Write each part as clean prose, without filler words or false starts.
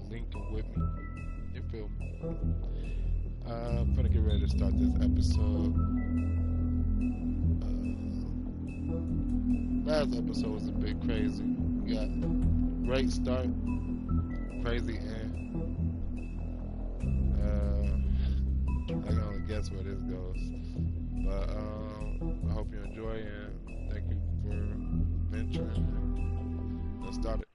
linking with me. You feel me? I'm gonna get ready to start this episode. Last episode was a bit crazy. We got great start, crazy end. I can only guess where this goes. But I hope you enjoy and thank you for venturing. Let's start it.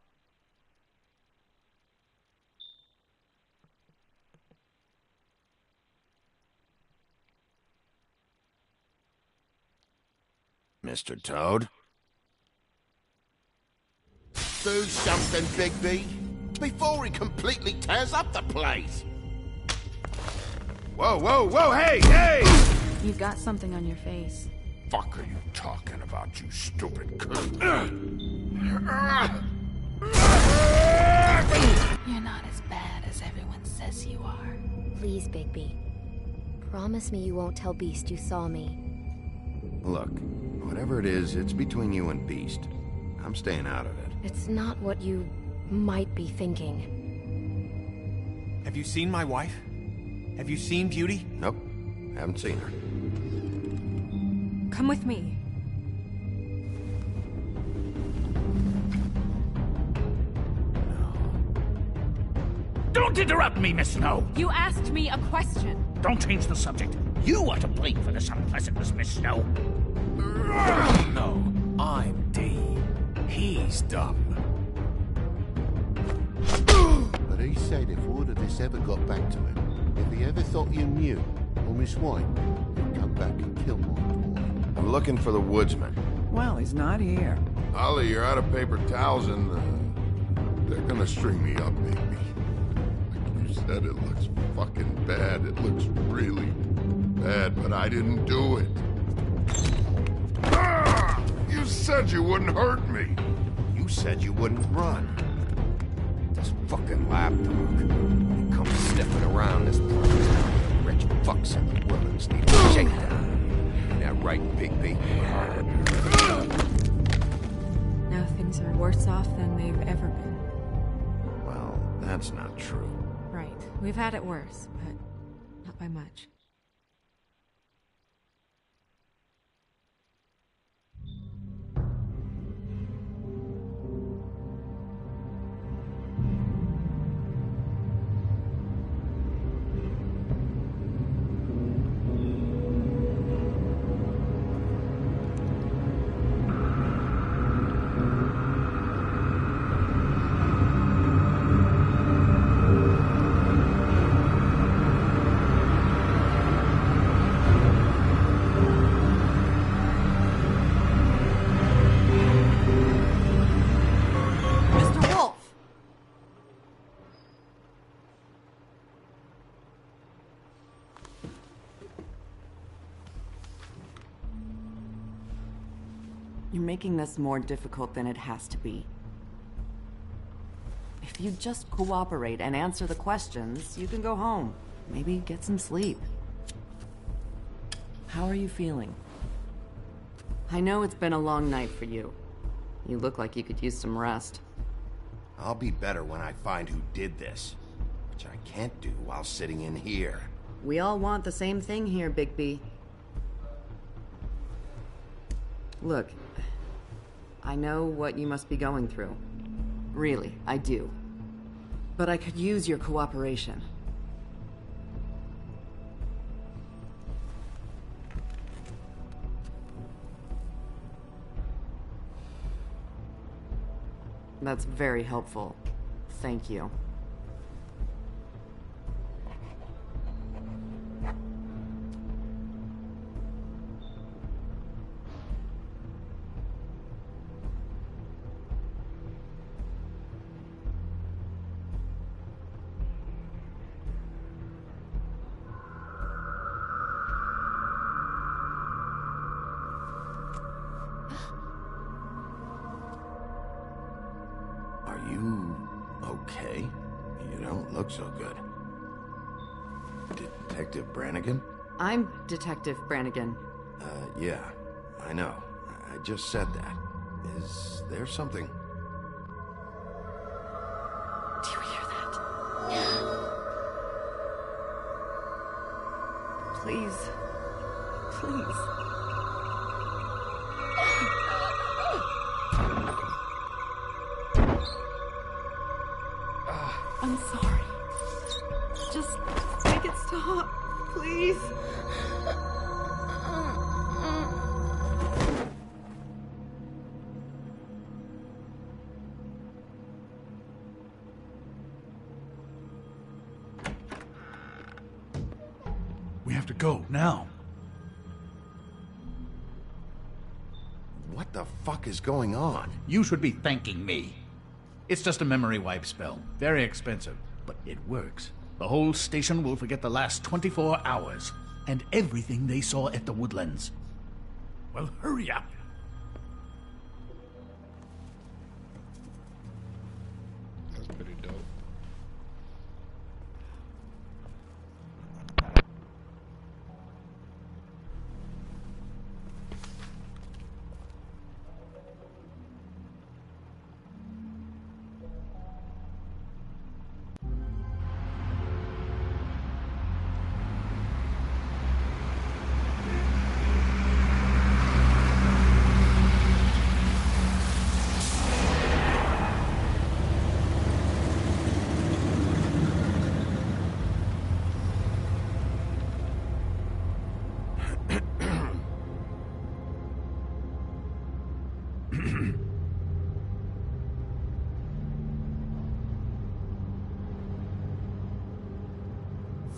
Mr. Toad? Do something, Bigby, before he completely tears up the place. Whoa, whoa, whoa, hey, hey! You've got something on your face. Fuck are you talking about, you stupid cunt? You're not as bad as everyone says you are. Please, Bigby. Promise me you won't tell Beast you saw me. Look, whatever it is, it's between you and Beast. I'm staying out of it. It's not what you might be thinking. Have you seen my wife? Have you seen Beauty? Nope, haven't seen her. Come with me. Don't interrupt me, Miss Snow! You asked me a question. Don't change the subject. You are to blame for this unpleasantness, Miss Snow. No, I'm D. He's dumb. But he said if word of this ever got back to him, if he ever thought you knew, or Miss White, he'd come back and kill my boy. I'm looking for the woodsman. Well, he's not here. Ollie, you're out of paper towels and they're gonna string me up, baby. Like you said, it looks fucking bad. It looks really bad, but I didn't do it. Ah! You said you wouldn't hurt me. You said you wouldn't run. This fucking lapdog. He comes sniffing around this place. Rich fucks and the women's need a shakedown. Ain't that right, Bigby? Now things are worse off than they've ever been. Well, that's not true. Right. We've had it worse, but not by much. You're making this more difficult than it has to be. If you just cooperate and answer the questions, you can go home. Maybe get some sleep. How are you feeling? I know it's been a long night for you. You look like you could use some rest. I'll be better when I find who did this, which I can't do while sitting in here. We all want the same thing here, Bigby. Look, I know what you must be going through. Really, I do. But I could use your cooperation. That's very helpful. Thank you. Are you okay? You don't look so good. Detective Brannigan? I'm Detective Brannigan. Yeah, I know. I just said that. Is there something? Do you hear that? Please. Please. I'm sorry. Just make it stop, please. We have to go, now. What the fuck is going on? You should be thanking me. It's just a memory wipe spell. Very expensive, but it works. The whole station will forget the last 24 hours and everything they saw at the Woodlands. Well, hurry up. That's pretty dope.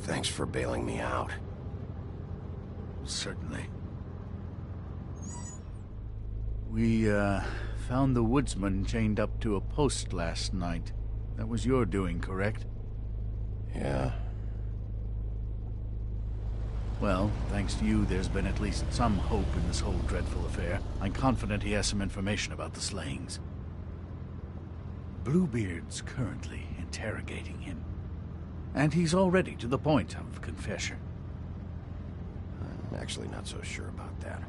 Thanks for bailing me out. Certainly. We, found the woodsman chained up to a post last night. That was your doing, correct? Yeah. Well, thanks to you, there's been at least some hope in this whole dreadful affair. I'm confident he has some information about the slayings. Bluebeard's currently interrogating him. And he's already to the point of confession. I'm actually not so sure about that.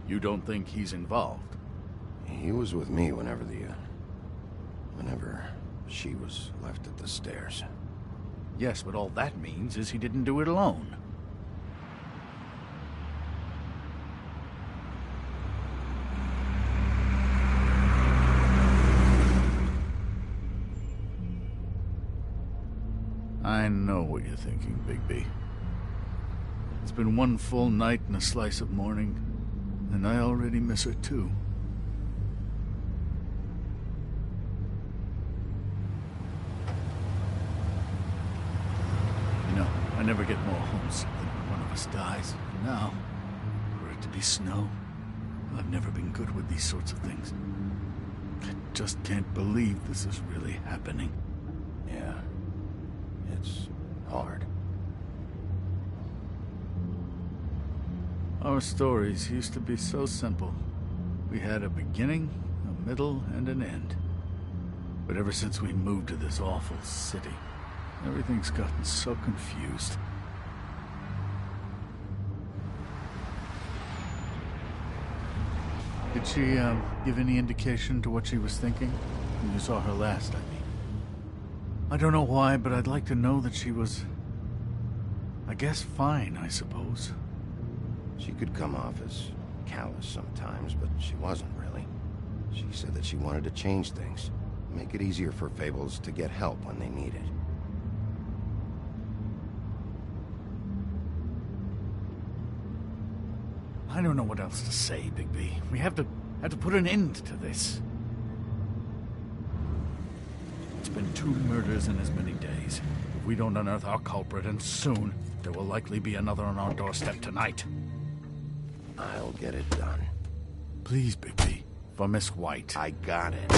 You don't think he's involved? He was with me whenever she was left at the stairs. Yes, but all that means is he didn't do it alone. I know what you're thinking, Bigby. It's been one full night and a slice of morning, and I already miss her too. You know, I never get more homesick than when one of us dies. And now, for it to be snow, I've never been good with these sorts of things. I just can't believe this is really happening. Yeah. It's hard. Our stories used to be so simple. We had a beginning, a middle, and an end. But ever since we moved to this awful city, everything's gotten so confused. Did she, give any indication to what she was thinking? When you saw her last, I mean. I don't know why, but I'd like to know that she was... I guess fine, I suppose. She could come off as callous sometimes, but she wasn't really. She said that she wanted to change things, make it easier for Fables to get help when they need it. I don't know what else to say, Bigby. We have to put an end to this. It's been 2 murders in as many days. If we don't unearth our culprit, and soon, there will likely be another on our doorstep tonight. I'll get it done. Please, Bigby. For Miss White. I got it.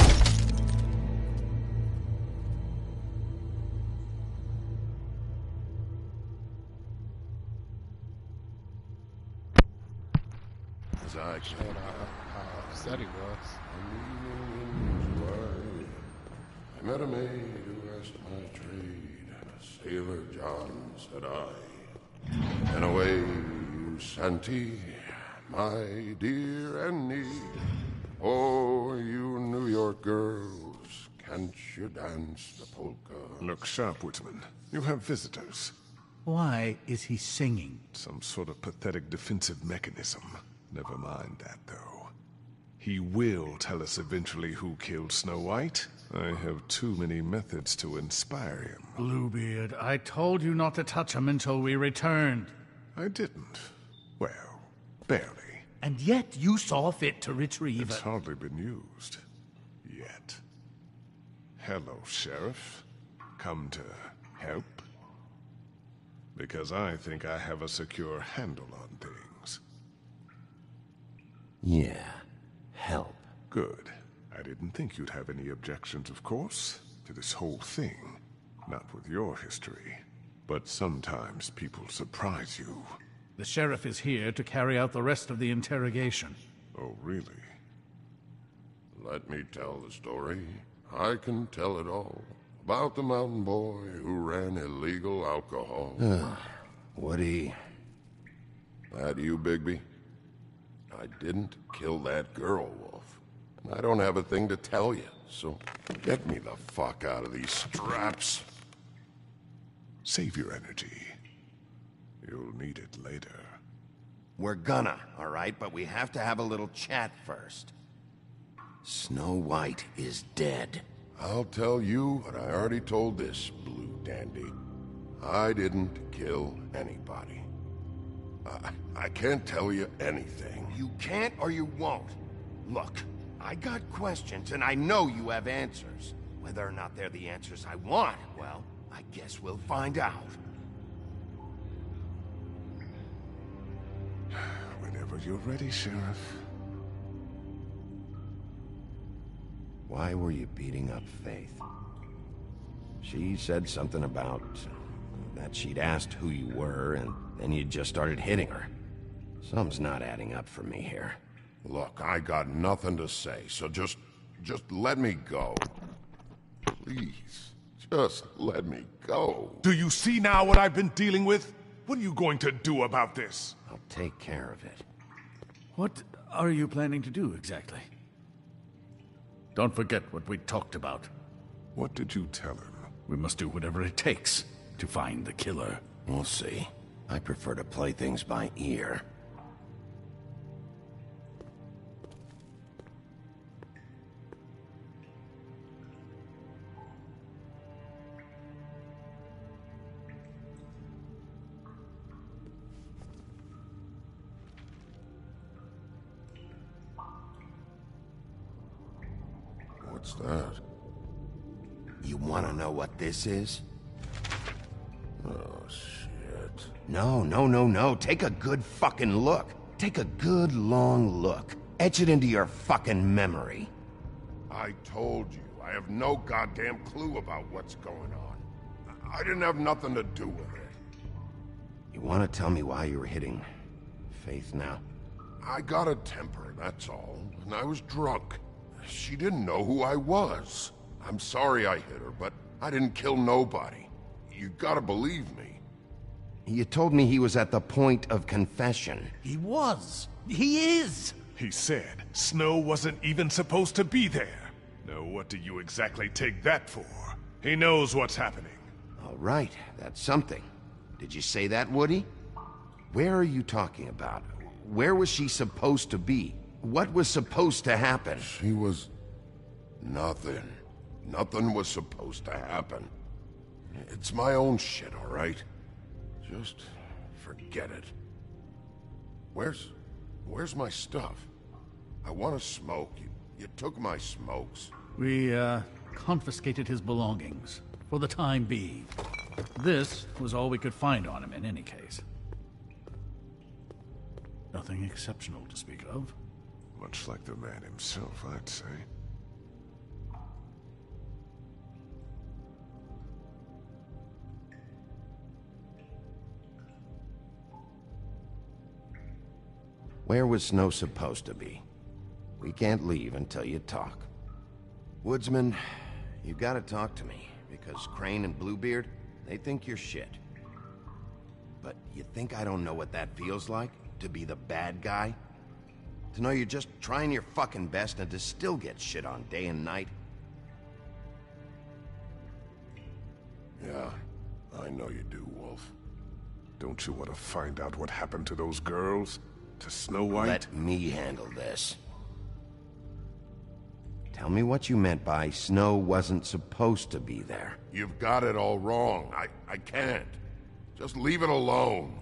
As I Showed how upset he was. I met a maid who asked my trade. Sailor John, said I. And away you Santy, my dear Annie. Oh, you New York girls, can't you dance the polka? Look sharp, Woodsman. You have visitors. Why is he singing? Some sort of pathetic defensive mechanism. Never mind that, though. He will tell us eventually who killed Snow White. I have too many methods to inspire him. Bluebeard, I told you not to touch him until we returned. I didn't. Well, barely. And yet you saw fit to retrieve It's it. hardly been used. Yet. Hello, Sheriff. Come to help? Because I think I have a secure handle on things. Yeah, help. Good. I didn't think you'd have any objections, of course, to this whole thing. Not with your history. But sometimes people surprise you. The sheriff is here to carry out the rest of the interrogation. Oh, really? Let me tell the story. I can tell it all. About the mountain boy who ran illegal alcohol. Woody. That you, Bigby? I didn't kill that girl, Wolf. And I don't have a thing to tell you, so get me the fuck out of these straps. Save your energy. You'll need it later. We're gonna, all right? But we have to have a little chat first. Snow White is dead. I'll tell you what I already told this blue dandy. I didn't kill anybody. I can't tell you anything. You can't or you won't. Look, I got questions and I know you have answers. Whether or not they're the answers I want, well, I guess we'll find out. Whenever you're ready, Sheriff. Why were you beating up Faith? She said something about that she'd asked who you were, and then you just started hitting her. Something's not adding up for me here. Look, I got nothing to say, so just let me go. Please, just let me go. Do you see now what I've been dealing with? What are you going to do about this? I'll take care of it. What are you planning to do exactly? Don't forget what we talked about. What did you tell him? We must do whatever it takes to find the killer. We'll see. I prefer to play things by ear. What's that? You want to know what this is? Oh, shit. No. Take a good fucking look. Take a good long look. Etch it into your fucking memory. I told you, I have no goddamn clue about what's going on. I didn't have nothing to do with it. You want to tell me why you were hitting Faith now? I got a temper, that's all. And I was drunk. She didn't know who I was. I'm sorry I hit her, but I didn't kill nobody. You gotta believe me. You told me he was at the point of confession. He was. He is. He said Snow wasn't even supposed to be there. Now what do you exactly take that for? He knows what's happening. All right, that's something. Did you say that, Woody? Where are you talking about? Where was she supposed to be? What was supposed to happen? She was... nothing. Nothing was supposed to happen. It's my own shit, all right? Just forget it. Where's my stuff? I want to smoke. You took my smokes. We, confiscated his belongings, for the time being. This was all we could find on him in any case. Nothing exceptional to speak of. Much like the man himself, I'd say. Where was Snow supposed to be? We can't leave until you talk. Woodsman, you gotta talk to me, because Crane and Bluebeard, they think you're shit. But you think I don't know what that feels like? To be the bad guy? To know you're just trying your fucking best and to still get shit on day and night? Yeah, I know you do, Wolf. Don't you want to find out what happened to those girls? To Snow White? Let me handle this. Tell me what you meant by Snow wasn't supposed to be there. You've got it all wrong. I can't. Just leave it alone.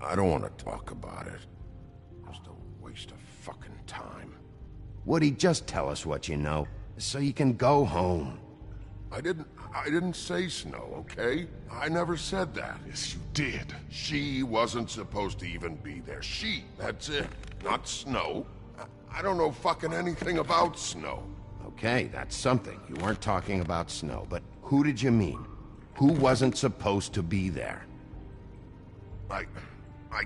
I don't want to talk about it. Just a waste of fucking time. Woody, just tell us what you know, so you can go home. I didn't say Snow, okay? I never said that. Yes, you did. She wasn't supposed to even be there. She, that's it. Not Snow. I don't know fucking anything about Snow. Okay, that's something. You weren't talking about Snow, but who did you mean? Who wasn't supposed to be there? I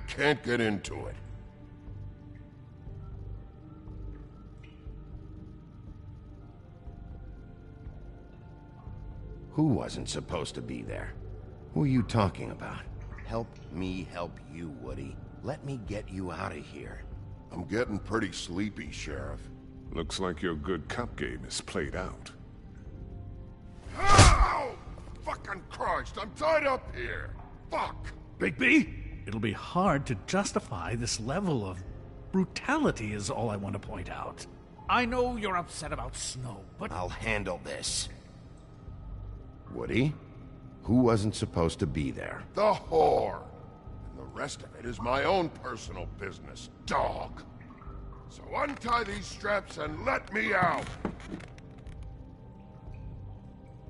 can't get into it. Who wasn't supposed to be there? Who are you talking about? Help me help you, Woody. Let me get you out of here. I'm getting pretty sleepy, Sheriff. Looks like your good cop game is played out. Ow! Fucking Christ, I'm tied up here. Fuck! Bigby, it'll be hard to justify this level of brutality is all I want to point out. I know you're upset about Snow, but... I'll handle this. Woody, who wasn't supposed to be there? The whore. And the rest of it is my own personal business, dog. So untie these straps and let me out.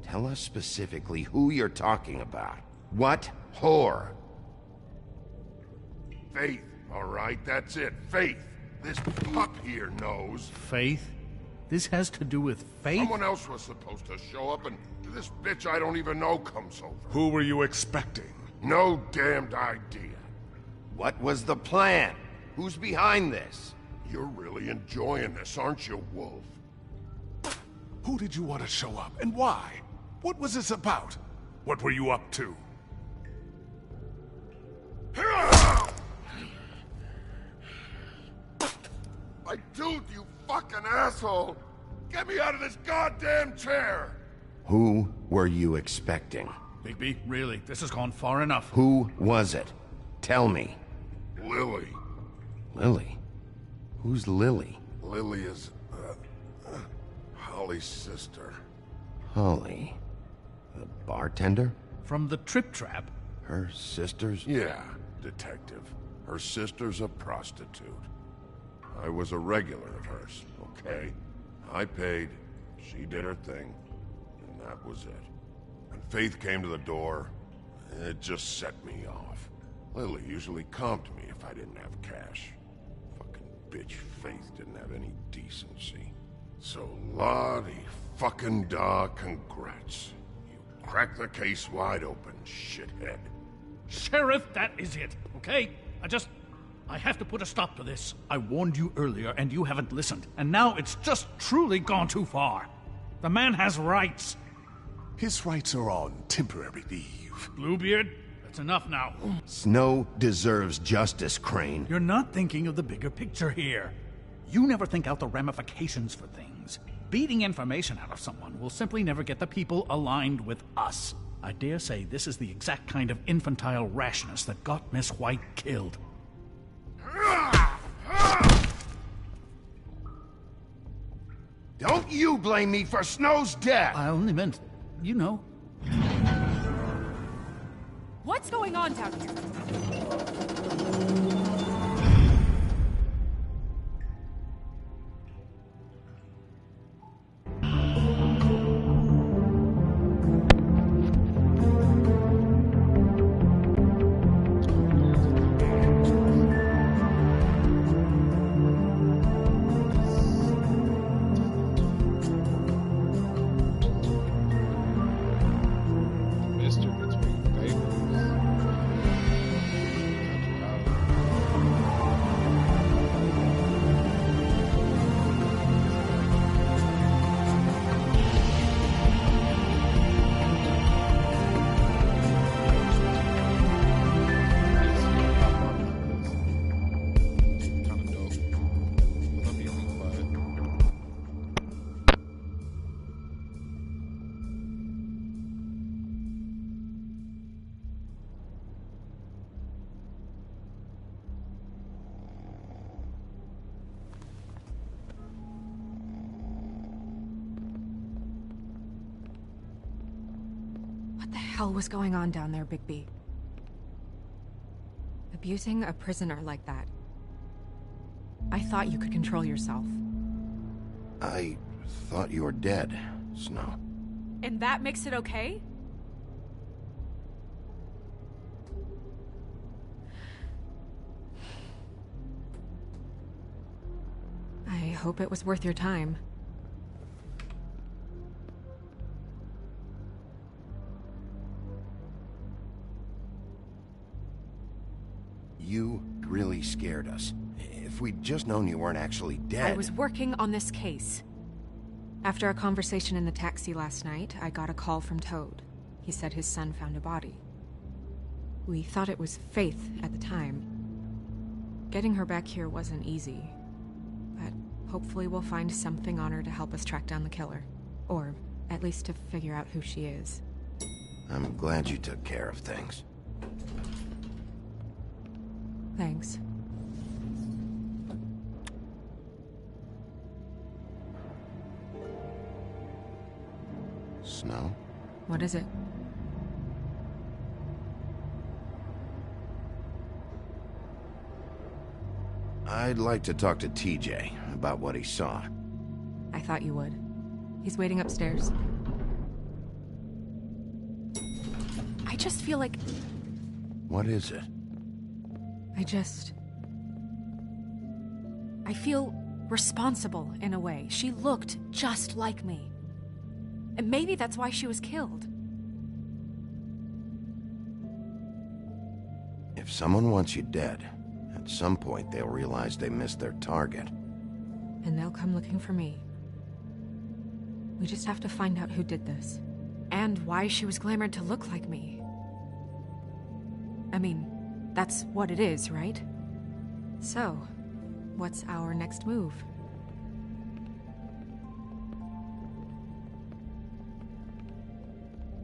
Tell us specifically who you're talking about. What whore? Faith, all right? That's it, Faith. This pup here knows. Faith? This has to do with Faith? Someone else was supposed to show up, and this bitch I don't even know comes over. Who were you expecting? No damned idea. What was the plan? Who's behind this? You're really enjoying this, aren't you, Wolf? Who did you want to show up, and why? What was this about? What were you up to? My dude, you fucking asshole! Get me out of this goddamn chair! Who were you expecting? Bigby, really, this has gone far enough. Who was it? Tell me. Lily. Lily? Who's Lily? Lily is, Holly's sister. Holly. The bartender? From the Trip Trap? Her sister's? Yeah, detective. Her sister's a prostitute. I was a regular of hers, okay? I paid, she did her thing, and that was it. When Faith came to the door, it just set me off. Lily usually comped me if I didn't have cash. Fucking bitch Faith didn't have any decency. So Lottie fucking da, congrats. You cracked the case wide open, shithead. Sheriff, that is it, okay? I have to put a stop to this. I warned you earlier, and you haven't listened. And now it's just truly gone too far. The man has rights. His rights are on temporary leave. Bluebeard, that's enough now. Snow deserves justice, Crane. You're not thinking of the bigger picture here. You never think out the ramifications for things. Beating information out of someone will simply never get the people aligned with us. I dare say this is the exact kind of infantile rashness that got Miss White killed. Don't you blame me for Snow's death! I only meant, you know. What's going on down here? Mystery between papers. Natural the hell was going on down there, Bigby? Abusing a prisoner like that. I thought you could control yourself. I thought you were dead, Snow. And that makes it okay? I hope it was worth your time. You really scared us. If we'd just known you weren't actually dead... I was working on this case. After a conversation in the taxi last night, I got a call from Toad. He said his son found a body. We thought it was Faith at the time. Getting her back here wasn't easy. But hopefully we'll find something on her to help us track down the killer. Or at least to figure out who she is. I'm glad you took care of things. Thanks. Snow? What is it? I'd like to talk to TJ about what he saw. I thought you would. He's waiting upstairs. I just feel like... What is it? I feel responsible in a way. She looked just like me. And maybe that's why she was killed. If someone wants you dead, at some point they'll realize they missed their target. And they'll come looking for me. We just have to find out who did this. And why she was glamored to look like me. I mean, that's what it is, right? So, what's our next move?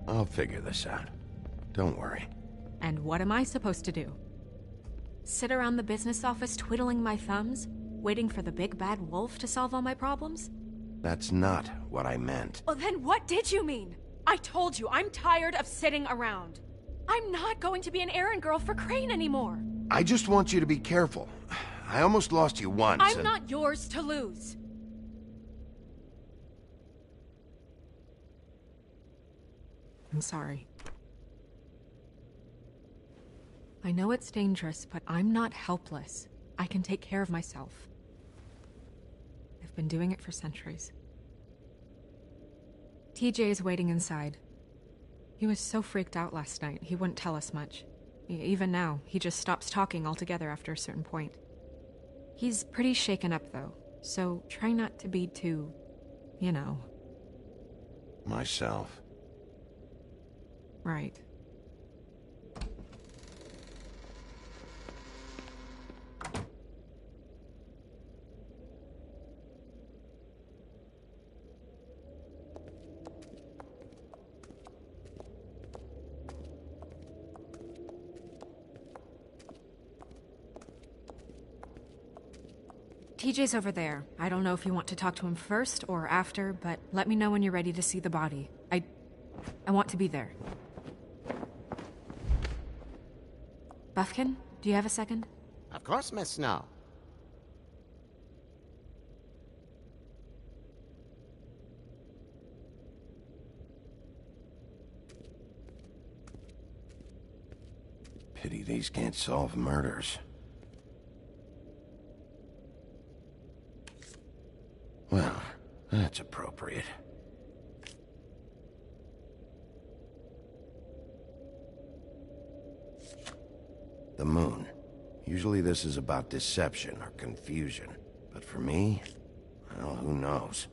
I'll figure this out. Don't worry. And what am I supposed to do? Sit around the business office twiddling my thumbs, waiting for the big bad wolf to solve all my problems? That's not what I meant. Well, then what did you mean? I told you, I'm tired of sitting around. I'm not going to be an errand girl for Crane anymore. I just want you to be careful. I almost lost you once. I'm not yours to lose. I'm sorry. I know it's dangerous, but I'm not helpless. I can take care of myself. I've been doing it for centuries. TJ is waiting inside. He was so freaked out last night, he wouldn't tell us much. Even now, he just stops talking altogether after a certain point. He's pretty shaken up, though, so try not to be too, you know. Myself. Right. TJ's over there. I don't know if you want to talk to him first or after, but let me know when you're ready to see the body. I want to be there. Buffkin, do you have a second? Of course, Miss Snow. Pity these can't solve murders. Well, that's appropriate. The moon. Usually this is about deception or confusion. But for me, well, who knows?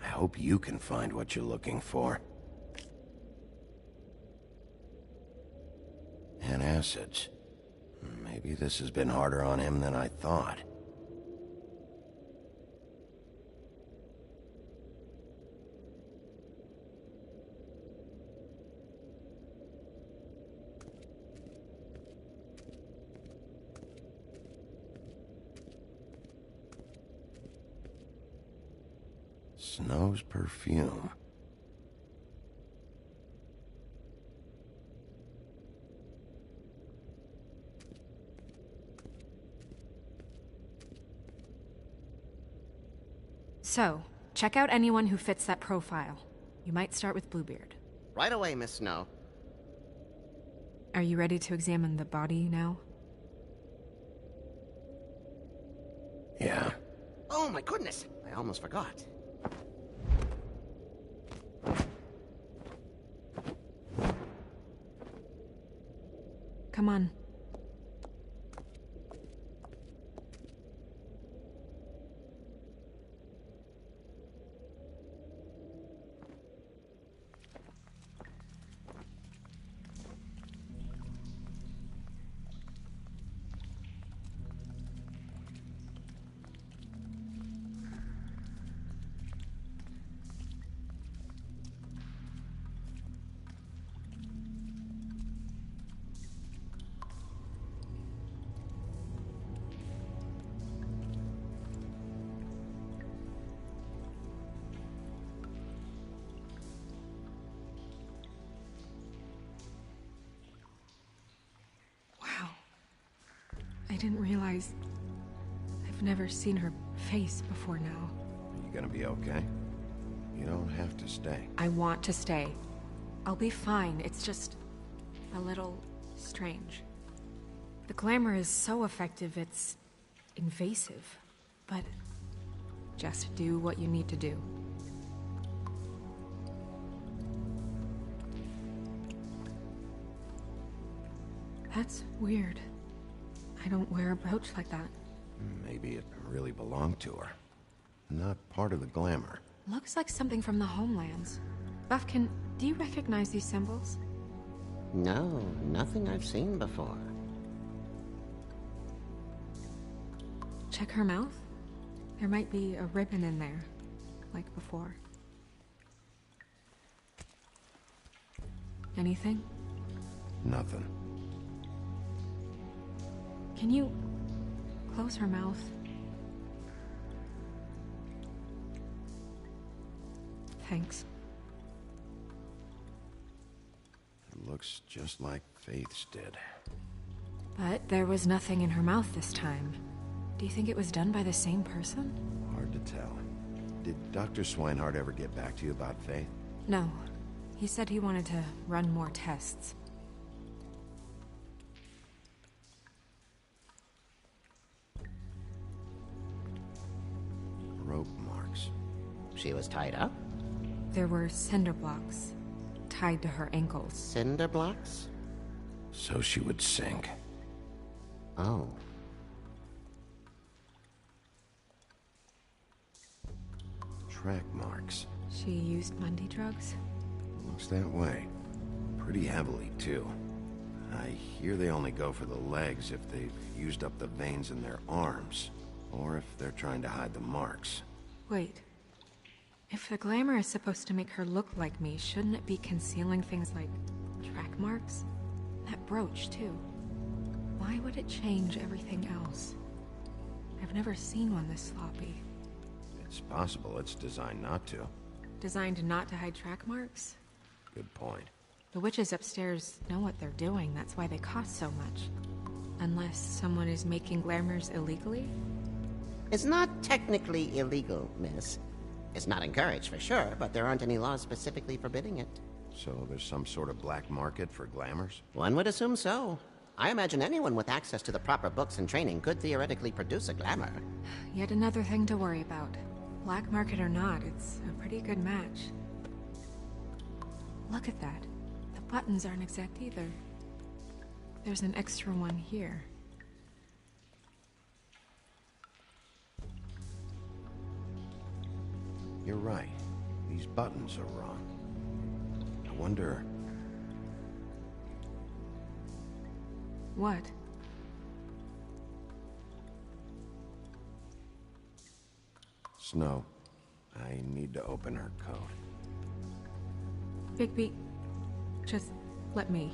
I hope you can find what you're looking for. And acids. Maybe this has been harder on him than I thought. Snow's perfume. So, check out anyone who fits that profile. You might start with Bluebeard. Right away, Miss Snow. Are you ready to examine the body now? Yeah. Oh my goodness, I almost forgot. Come on. I didn't realize... I've never seen her face before now. Are you gonna be okay? You don't have to stay. I want to stay. I'll be fine. It's just... a little... strange. The glamour is so effective, it's... invasive. But... just do what you need to do. That's weird. I don't wear a brooch like that. Maybe it really belonged to her. Not part of the glamour. Looks like something from the homelands. Buffkin, do you recognize these symbols? No, nothing I've seen before. Check her mouth. There might be a ribbon in there, like before. Anything? Nothing. Can you close her mouth? Thanks. It looks just like Faith's did. But there was nothing in her mouth this time. Do you think it was done by the same person? Hard to tell. Did Dr. Swinehart ever get back to you about Faith? No. He said he wanted to run more tests. Rope marks. She was tied up? There were cinder blocks tied to her ankles. Cinder blocks? So she would sink. Oh. Track marks. She used Mundy drugs? Looks that way. Pretty heavily, too. I hear they only go for the legs if they've used up the veins in their arms, or if they're trying to hide the marks. Wait. If the glamour is supposed to make her look like me, shouldn't it be concealing things like track marks? That brooch, too. Why would it change everything else? I've never seen one this sloppy. It's possible it's designed not to. Designed not to hide track marks? Good point. The witches upstairs know what they're doing, that's why they cost so much. Unless someone is making glamours illegally? It's not technically illegal, miss. It's not encouraged for sure, but there aren't any laws specifically forbidding it. So there's some sort of black market for glamours? One would assume so. I imagine anyone with access to the proper books and training could theoretically produce a glamour. Yet another thing to worry about. Black market or not, it's a pretty good match. Look at that. The buttons aren't exact either. There's an extra one here. You're right. These buttons are wrong. I wonder... What? Snow, I need to open her coat. Bigby, just let me.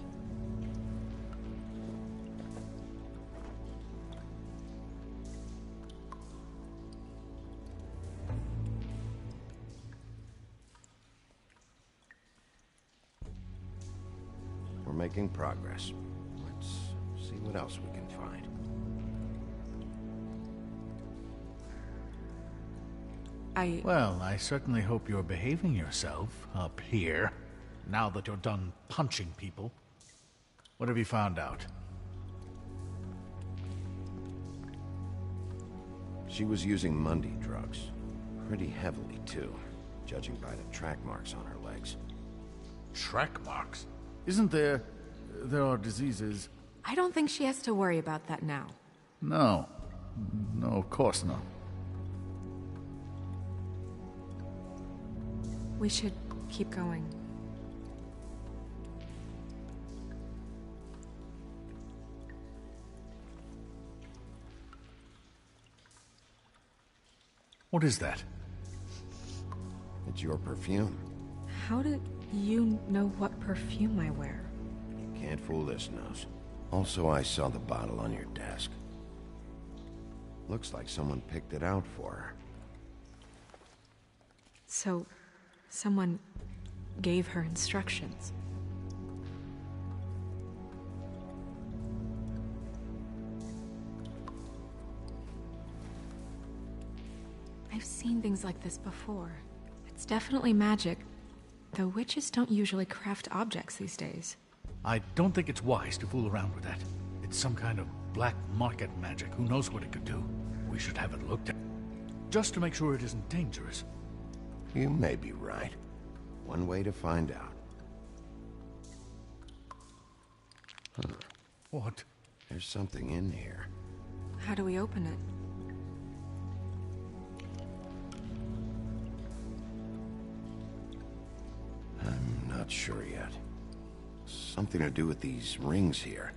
making progress. Let's see what else we can find. Well, I certainly hope you're behaving yourself up here, now that you're done punching people. What have you found out? She was using Mundy drugs. Pretty heavily, too, judging by the track marks on her legs. Track marks? Isn't there... there are diseases... I don't think she has to worry about that now. No. No, of course not. We should keep going. What is that? It's your perfume. How did you know what perfume I wear? You can't fool this nose. Also, I saw the bottle on your desk. Looks like someone picked it out for her. So, someone gave her instructions. I've seen things like this before. It's definitely magic, though witches don't usually craft objects these days. I don't think it's wise to fool around with that. It's some kind of black market magic. Who knows what it could do? We should have it looked at. Just to make sure it isn't dangerous. You may be right. One way to find out. Huh. What? There's something in here. How do we open it? I'm not sure yet. Something to do with these rings here.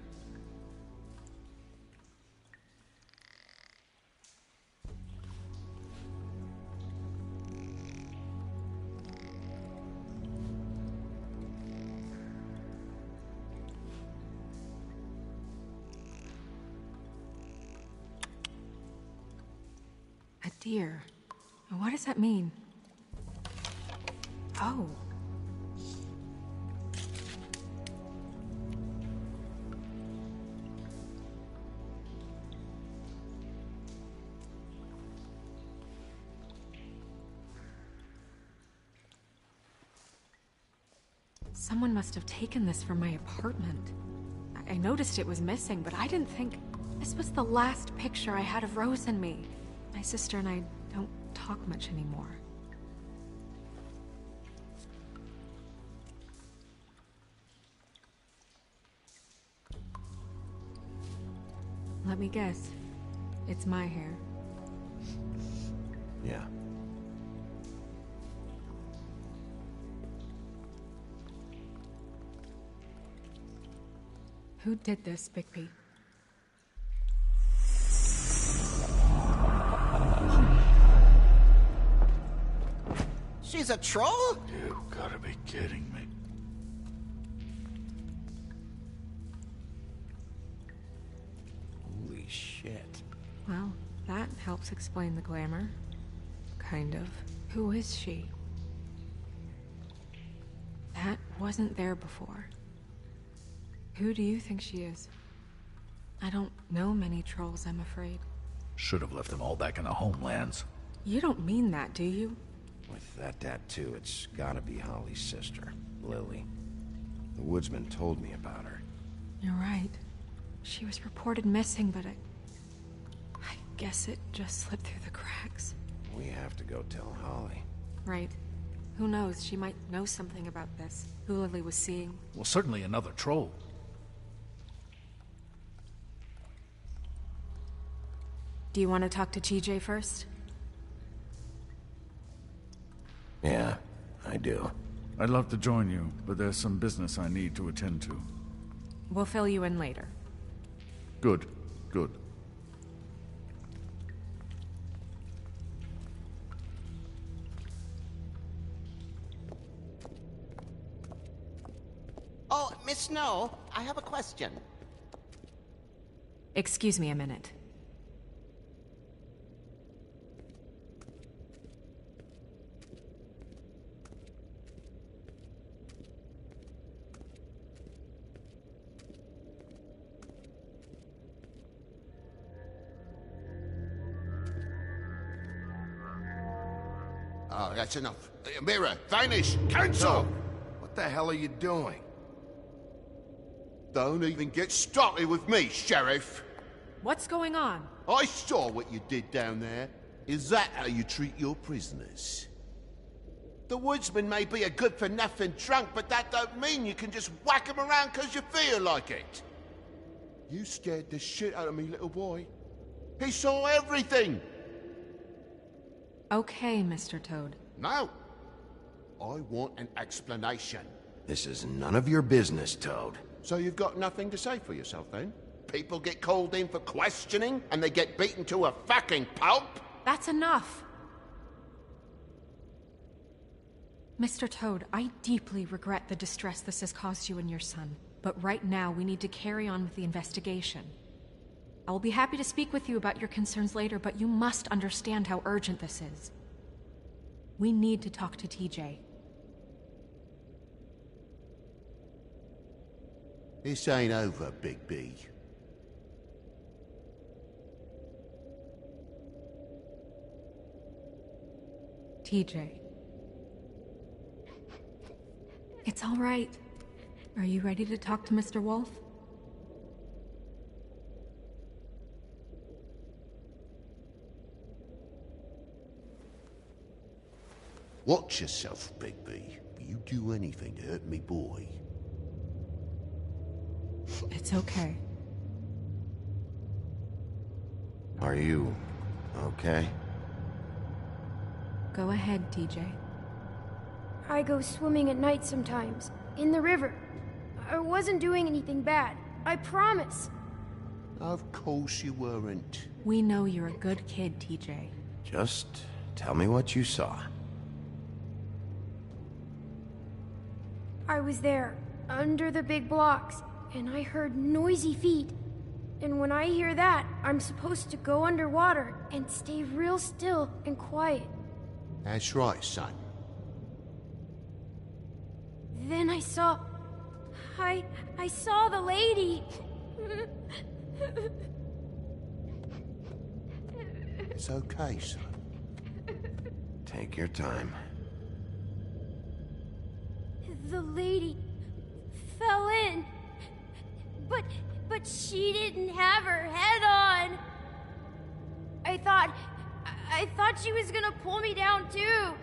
A deer. What does that mean? Oh. Someone must have taken this from my apartment. I noticed it was missing, but I didn't think... This was the last picture I had of Rose and me. My sister and I don't talk much anymore. Let me guess. It's my hair. Yeah. Who did this, Bigby? She's a troll? You gotta be kidding me. Holy shit. Well, that helps explain the glamour. Kind of. Who is she? That wasn't there before. Who do you think she is? I don't know many trolls, I'm afraid. Should have left them all back in the homelands. You don't mean that, do you? With that tattoo, it's gotta be Holly's sister, Lily. The woodsman told me about her. You're right. She was reported missing, but I guess it just slipped through the cracks. We have to go tell Holly. Right. Who knows, she might know something about this. Who Lily was seeing. Well, certainly another troll. Do you want to talk to TJ first? Yeah, I do. I'd love to join you, but there's some business I need to attend to. We'll fill you in later. Good, good. Oh, Miss Snow, I have a question. Excuse me a minute. Oh, that's enough. Mirror, vanish, cancel! What the hell are you doing? Don't even get started with me, Sheriff. What's going on? I saw what you did down there. Is that how you treat your prisoners? The woodsman may be a good-for-nothing drunk, but that don't mean you can just whack him around because you feel like it. You scared the shit out of me, little boy. He saw everything. Okay, Mr. Toad. No. I want an explanation. This is none of your business, Toad. So you've got nothing to say for yourself, then? People get called in for questioning, and they get beaten to a fucking pulp? That's enough! Mr. Toad, I deeply regret the distress this has caused you and your son. But right now, we need to carry on with the investigation. I will be happy to speak with you about your concerns later, but you must understand how urgent this is. We need to talk to TJ. This ain't over, Big B. TJ. It's all right. Are you ready to talk to Mr. Wolf? Watch yourself, Big B. You do anything to hurt me, boy. It's okay. Are you okay? Go ahead, TJ. I go swimming at night sometimes, in the river. I wasn't doing anything bad, I promise. Of course you weren't. We know you're a good kid, TJ. Just tell me what you saw. I was there, under the big blocks, and I heard noisy feet. And when I hear that, I'm supposed to go underwater and stay real still and quiet. That's right, son. Then I saw the lady. It's okay, son. Take your time. The lady fell in. But she didn't have her head on. I thought she was gonna pull me down too.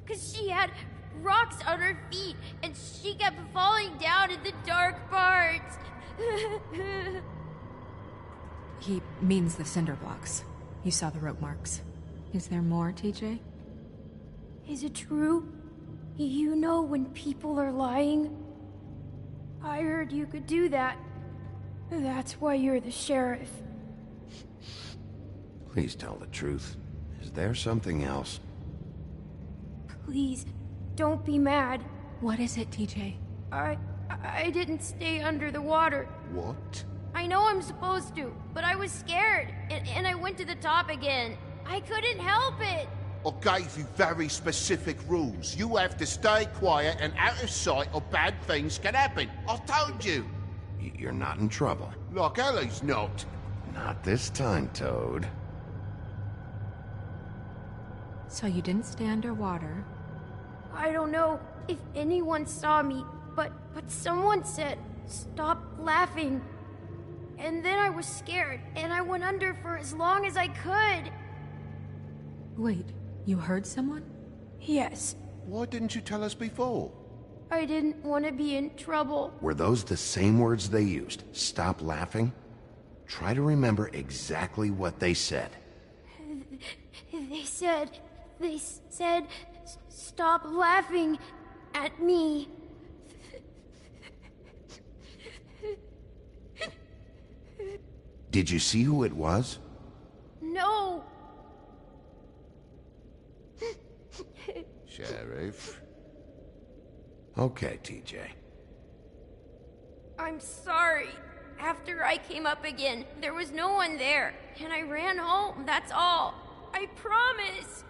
Cause she had rocks on her feet and she kept falling down in the dark parts. He means the cinder blocks. You saw the rope marks. Is there more, TJ? Is it true? You know when people are lying? I heard you could do that. That's why you're the sheriff. Please tell the truth. Is there something else? Please, don't be mad. What is it, TJ? I didn't stay under the water. What? I know I'm supposed to, but I was scared, and I went to the top again. I couldn't help it. I gave you very specific rules. You have to stay quiet and out of sight or bad things can happen. I told you. You're not in trouble. Like Ellie's not. Not this time, Toad. So you didn't stay underwater. I don't know if anyone saw me, but someone said, "Stop laughing." And then I was scared, and I went under for as long as I could. Wait, you heard someone? Yes. Why didn't you tell us before? I didn't want to be in trouble. Were those the same words they used? Stop laughing? Try to remember exactly what they said. They said, "Stop laughing at me." Did you see who it was? No. Sheriff. Okay, TJ. I'm sorry. After I came up again, there was no one there, and I ran home, that's all. I promise.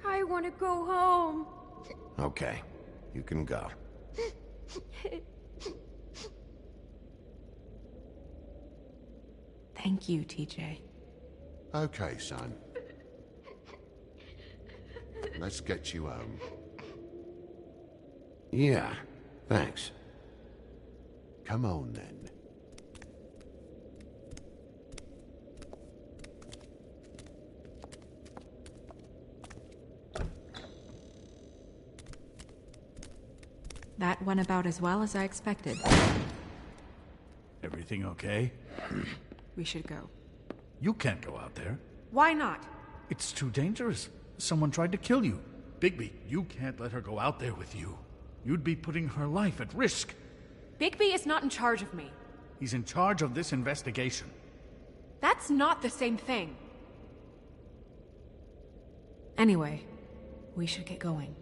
I want to go home. Okay, you can go. Thank you, TJ. Okay, son. let's get you home. Yeah, thanks. Come on, then. That went about as well as I expected. Everything okay? We should go. You can't go out there. Why not? It's too dangerous. Someone tried to kill you. Bigby, you can't let her go out there with you. You'd be putting her life at risk. Bigby is not in charge of me. He's in charge of this investigation. That's not the same thing. Anyway, we should get going.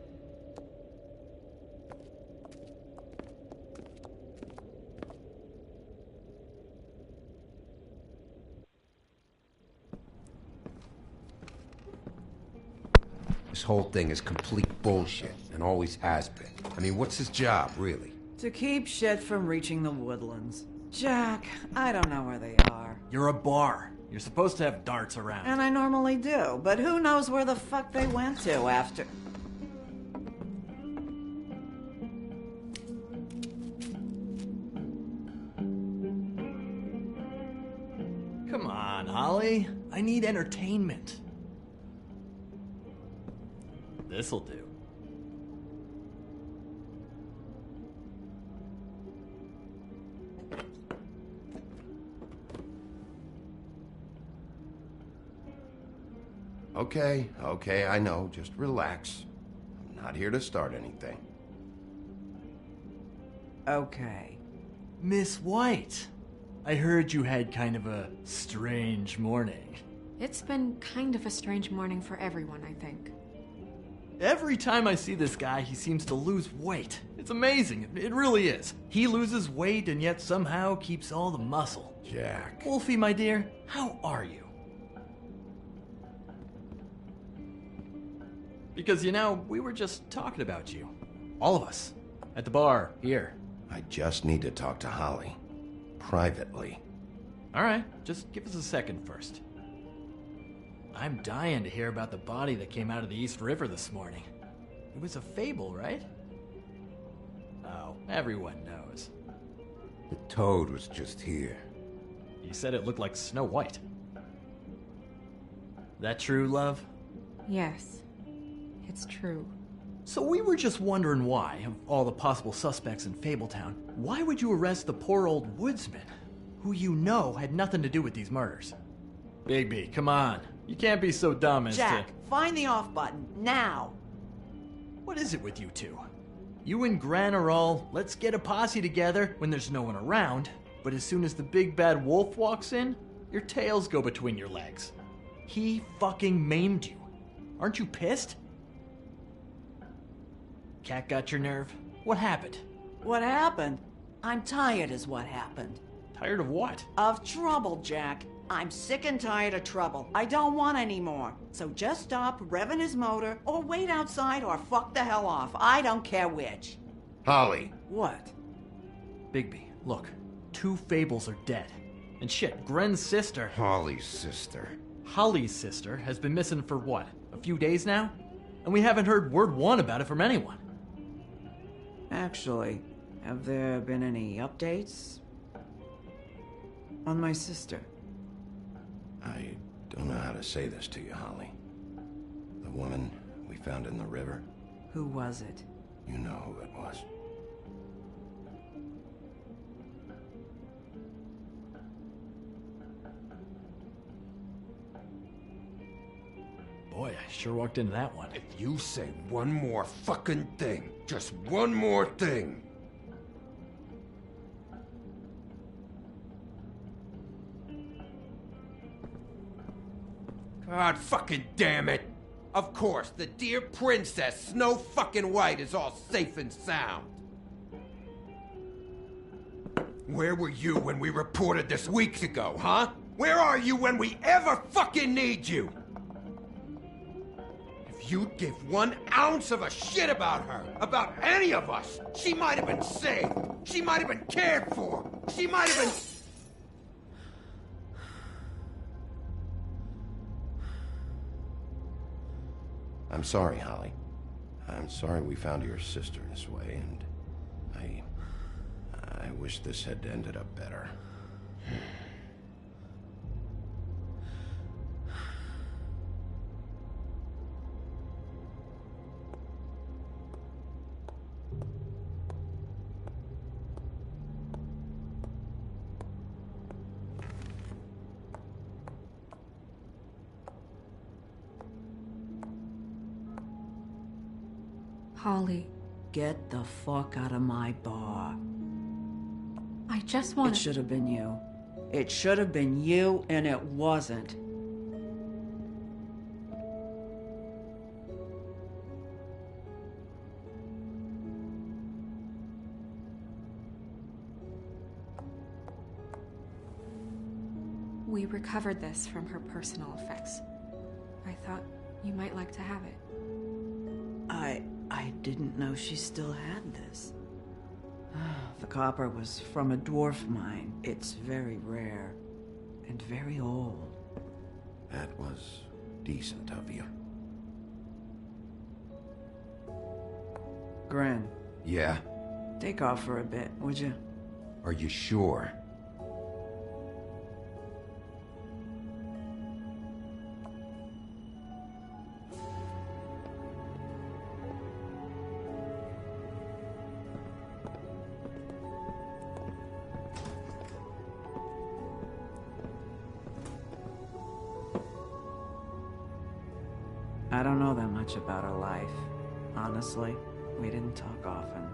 This whole thing is complete bullshit, and always has been. I mean, what's his job, really? To keep shit from reaching the woodlands. Jack, I don't know where they are. You're a bar. You're supposed to have darts around. And I normally do, but who knows where the fuck they went to after... Come on, Holly. I need entertainment. This'll do. Okay, I know. Just relax. I'm not here to start anything. Okay. Miss White, I heard you had kind of a strange morning. It's been kind of a strange morning for everyone, I think. Every time I see this guy, he seems to lose weight. It's amazing. It really is. He loses weight and yet somehow keeps all the muscle. Jack. Wolfie, my dear, how are you? Because, you know, we were just talking about you. All of us. At the bar, here. I just need to talk to Holly. Privately. All right, just give us a second first. I'm dying to hear about the body that came out of the East River this morning. It was a fable, right? Oh, everyone knows. The toad was just here. You said it looked like Snow White. That true, love? Yes, it's true. So we were just wondering why, of all the possible suspects in Fabletown, why would you arrest the poor old woodsman, who you know had nothing to do with these murders? Bigby, come on. You can't be so dumb as Jack, to... find the off button, now! What is it with you two? You and Gran are all, let's get a posse together when there's no one around, but as soon as the big bad wolf walks in, your tails go between your legs. He fucking maimed you. Aren't you pissed? Cat got your nerve? What happened? What happened? I'm tired is what happened. Tired of what? Of trouble, Jack. I'm sick and tired of trouble. I don't want any more. So just stop revving his motor, or wait outside, or fuck the hell off. I don't care which. Holly. What? Bigby, look. 2 fables are dead. And shit, Gren's sister... Holly's sister. Holly's sister has been missing for what? A few days now? And we haven't heard word one about it from anyone. Actually, have there been any updates? On my sister? I don't know how to say this to you, Holly. The woman we found in the river. Who was it? You know who it was. Boy, I sure walked into that one. If you say one more fucking thing, just one more thing. God fucking damn it! Of course, the dear princess, Snow fucking White, is all safe and sound. Where were you when we reported this weeks ago, huh? Where are you when we ever fucking need you? If you'd give 1 ounce of a shit about her, about any of us, she might have been saved. She might have been cared for. She might have been... I'm sorry, Holly. I'm sorry we found your sister this way, and I wish this had ended up better. Holly, Get the fuck out of my bar. I just want It should have been you. It should have been you, and it wasn't. We recovered this from her personal effects. I thought you might like to have it. I didn't know she still had this. The copper was from a dwarf mine. It's very rare and very old. That was decent of you. Gren, Yeah? take off for a bit, would you? Are you sure? I don't know that much about her life. Honestly, we didn't talk often.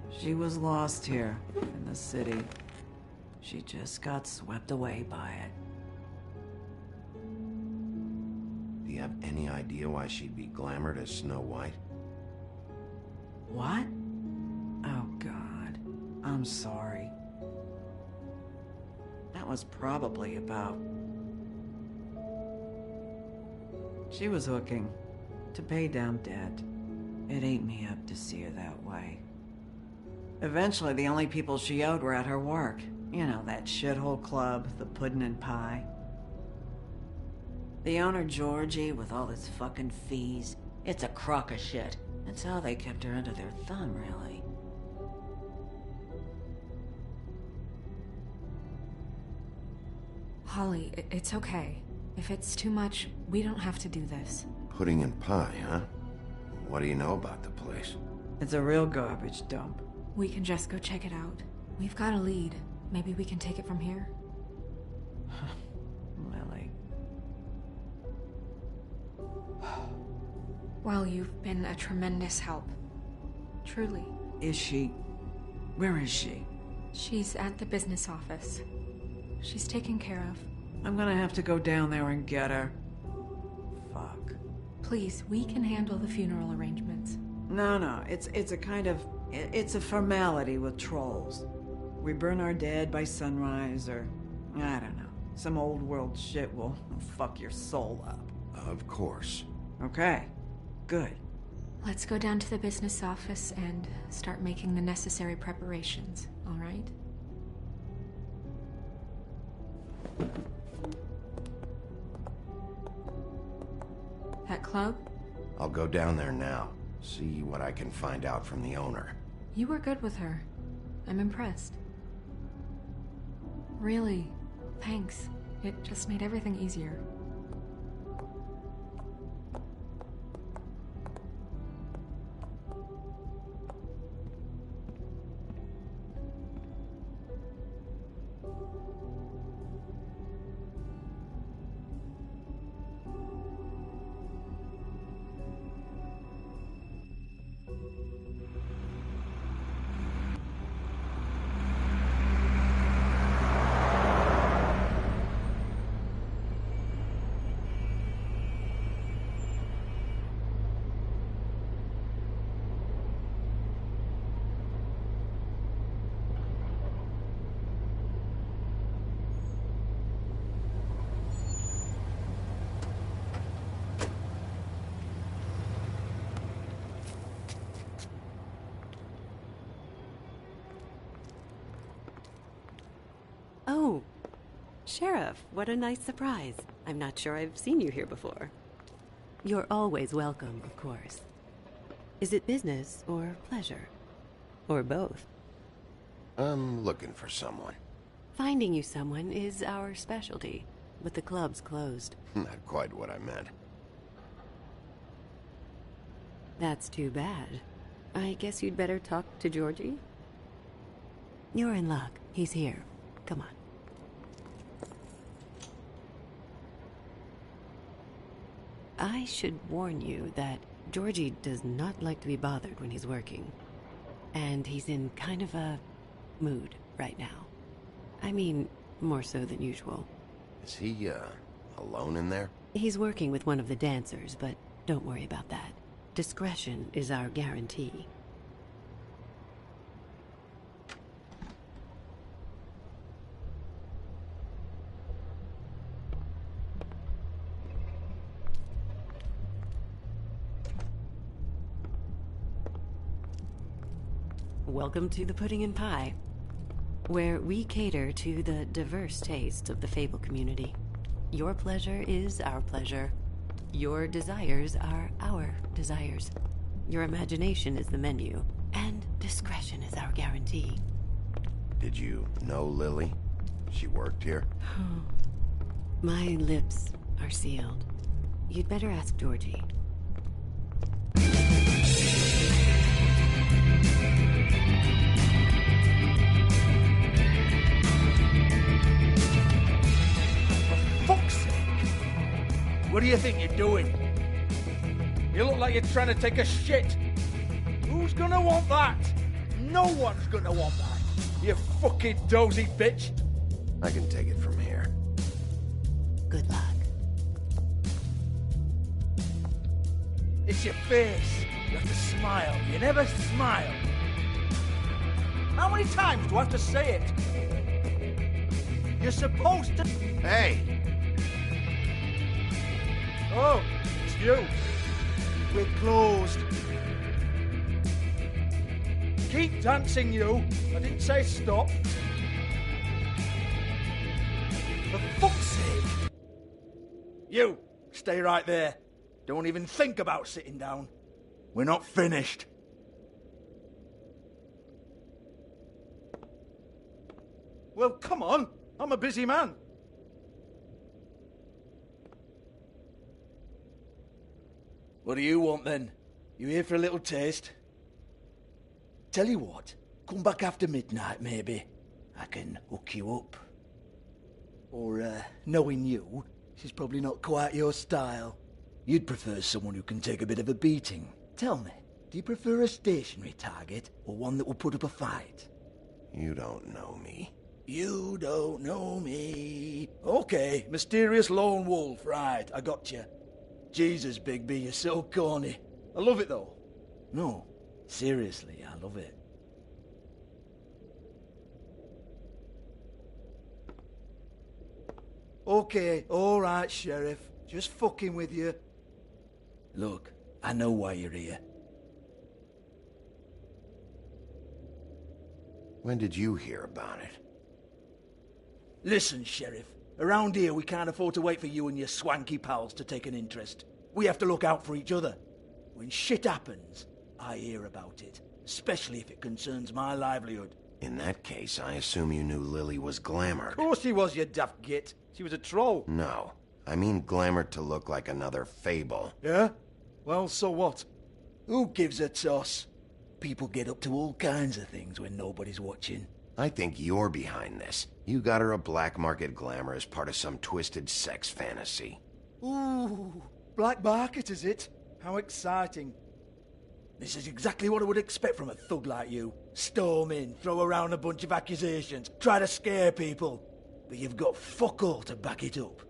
She was lost here in the city. She just got swept away by it. Do you have any idea why she'd be glamored as Snow White? What? Oh, God. I'm sorry. That was probably about... She was hooking to pay down debt. It ate me up to see her that way. Eventually, the only people she owed were at her work. You know, that shithole club, the Puddin' and Pie. The owner, Georgie, with all his fucking fees, it's a crock of shit. That's how they kept her under their thumb, really. Holly, it's okay. If it's too much, we don't have to do this. Pudding and pie, huh? What do you know about the place? It's a real garbage dump. We can just go check it out. We've got a lead. Maybe we can take it from here? Lily. Well, you've been a tremendous help. Truly. Is she... Where is she? She's at the business office. She's taken care of. I'm gonna have to go down there and get her. Fuck. Please, we can handle the funeral arrangements. No, it's a kind of... It's a formality with trolls. We burn our dead by sunrise, or... I don't know. Some old world shit will fuck your soul up. Of course. Okay. Good. Let's go down to the business office and start making the necessary preparations, all right? That club? I'll go down there now. See what I can find out from the owner. You were good with her. I'm impressed. Really, thanks. It just made everything easier. Sheriff, what a nice surprise. I'm not sure I've seen you here before. You're always welcome, of course. Is it business or pleasure? Or both? I'm looking for someone. Finding you someone is our specialty, but the club's closed. Not quite what I meant. That's too bad. I guess you'd better talk to Georgie? You're in luck. He's here. Come on. I should warn you that Georgie does not like to be bothered when he's working. And he's in kind of a mood right now. I mean, more so than usual. Is he, alone in there? He's working with one of the dancers, but don't worry about that. Discretion is our guarantee. Welcome to the Pudding and Pie, where we cater to the diverse tastes of the Fable community. Your pleasure is our pleasure. Your desires are our desires. Your imagination is the menu, and discretion is our guarantee. Did you know Lily? She worked here? My lips are sealed. You'd better ask Georgie. What do you think you're doing? You look like you're trying to take a shit. Who's gonna want that? No one's gonna want that. You fucking dozy bitch. I can take it from here. Good luck. It's your face. You have to smile. You never smile. How many times do I have to say it? You're supposed to... Hey! Oh, it's you. We're closed. Keep dancing, you. I didn't say stop. For fuck's sake. You, stay right there. Don't even think about sitting down. We're not finished. Well, come on. I'm a busy man. What do you want, then? You here for a little taste? Tell you what, come back after midnight, maybe. I can hook you up. Or, knowing you, she's probably not quite your style. You'd prefer someone who can take a bit of a beating. Tell me, do you prefer a stationary target, or one that will put up a fight? You don't know me. You don't know me. Okay, mysterious lone wolf, right, I got you. Jesus, Big B, you're so corny. I love it, though. No, seriously, I love it. Okay, alright, Sheriff. Just fucking with you. Look, I know why you're here. When did you hear about it? Listen, Sheriff. Around here, we can't afford to wait for you and your swanky pals to take an interest. We have to look out for each other. When shit happens, I hear about it. Especially if it concerns my livelihood. In that case, I assume you knew Lily was glamored. Of course she was, you daft git. She was a troll. No. I mean glamored to look like another Fable. Yeah? Well, so what? Who gives a toss? People get up to all kinds of things when nobody's watching. I think you're behind this. You got her a black market glamour as part of some twisted sex fantasy. Ooh, black market is it? How exciting. This is exactly what I would expect from a thug like you. Storm in, throw around a bunch of accusations, try to scare people. But you've got fuck all to back it up.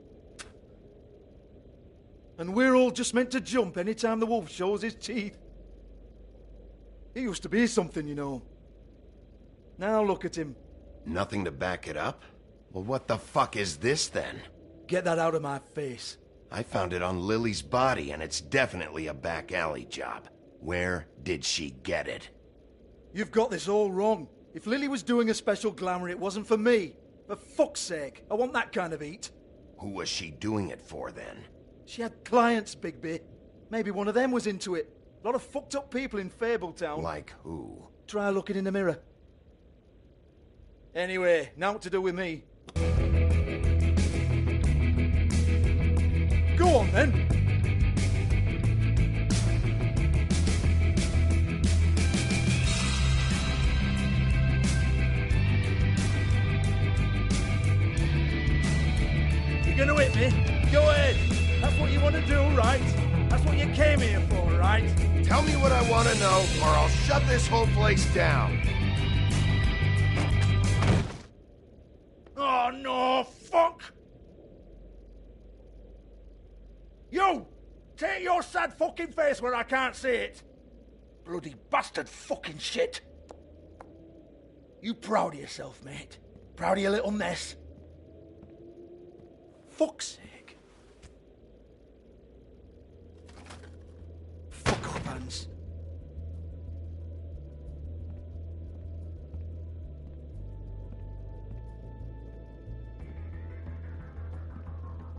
And we're all just meant to jump any time the wolf shows his teeth. He used to be something, you know. Now look at him. Nothing to back it up? Well, what the fuck is this, then? Get that out of my face. I found it on Lily's body, and it's definitely a back alley job. Where did she get it? You've got this all wrong. If Lily was doing a special glamour, it wasn't for me. For fuck's sake, I want that kind of eat. Who was she doing it for, then? She had clients, Bigby. Maybe one of them was into it. A lot of fucked up people in Fabletown. Like who? Try looking in the mirror. Anyway, now what to do with me. Go on, then. You're gonna hit me? Go ahead. That's what you want to do, right? That's what you came here for, right? Tell me what I want to know, or I'll shut this whole place down. Oh, no, fuck! You! Take your sad fucking face where I can't see it! Bloody bastard fucking shit! You proud of yourself, mate? Proud of your little mess? Fuck's sake. Fuck off, Hans.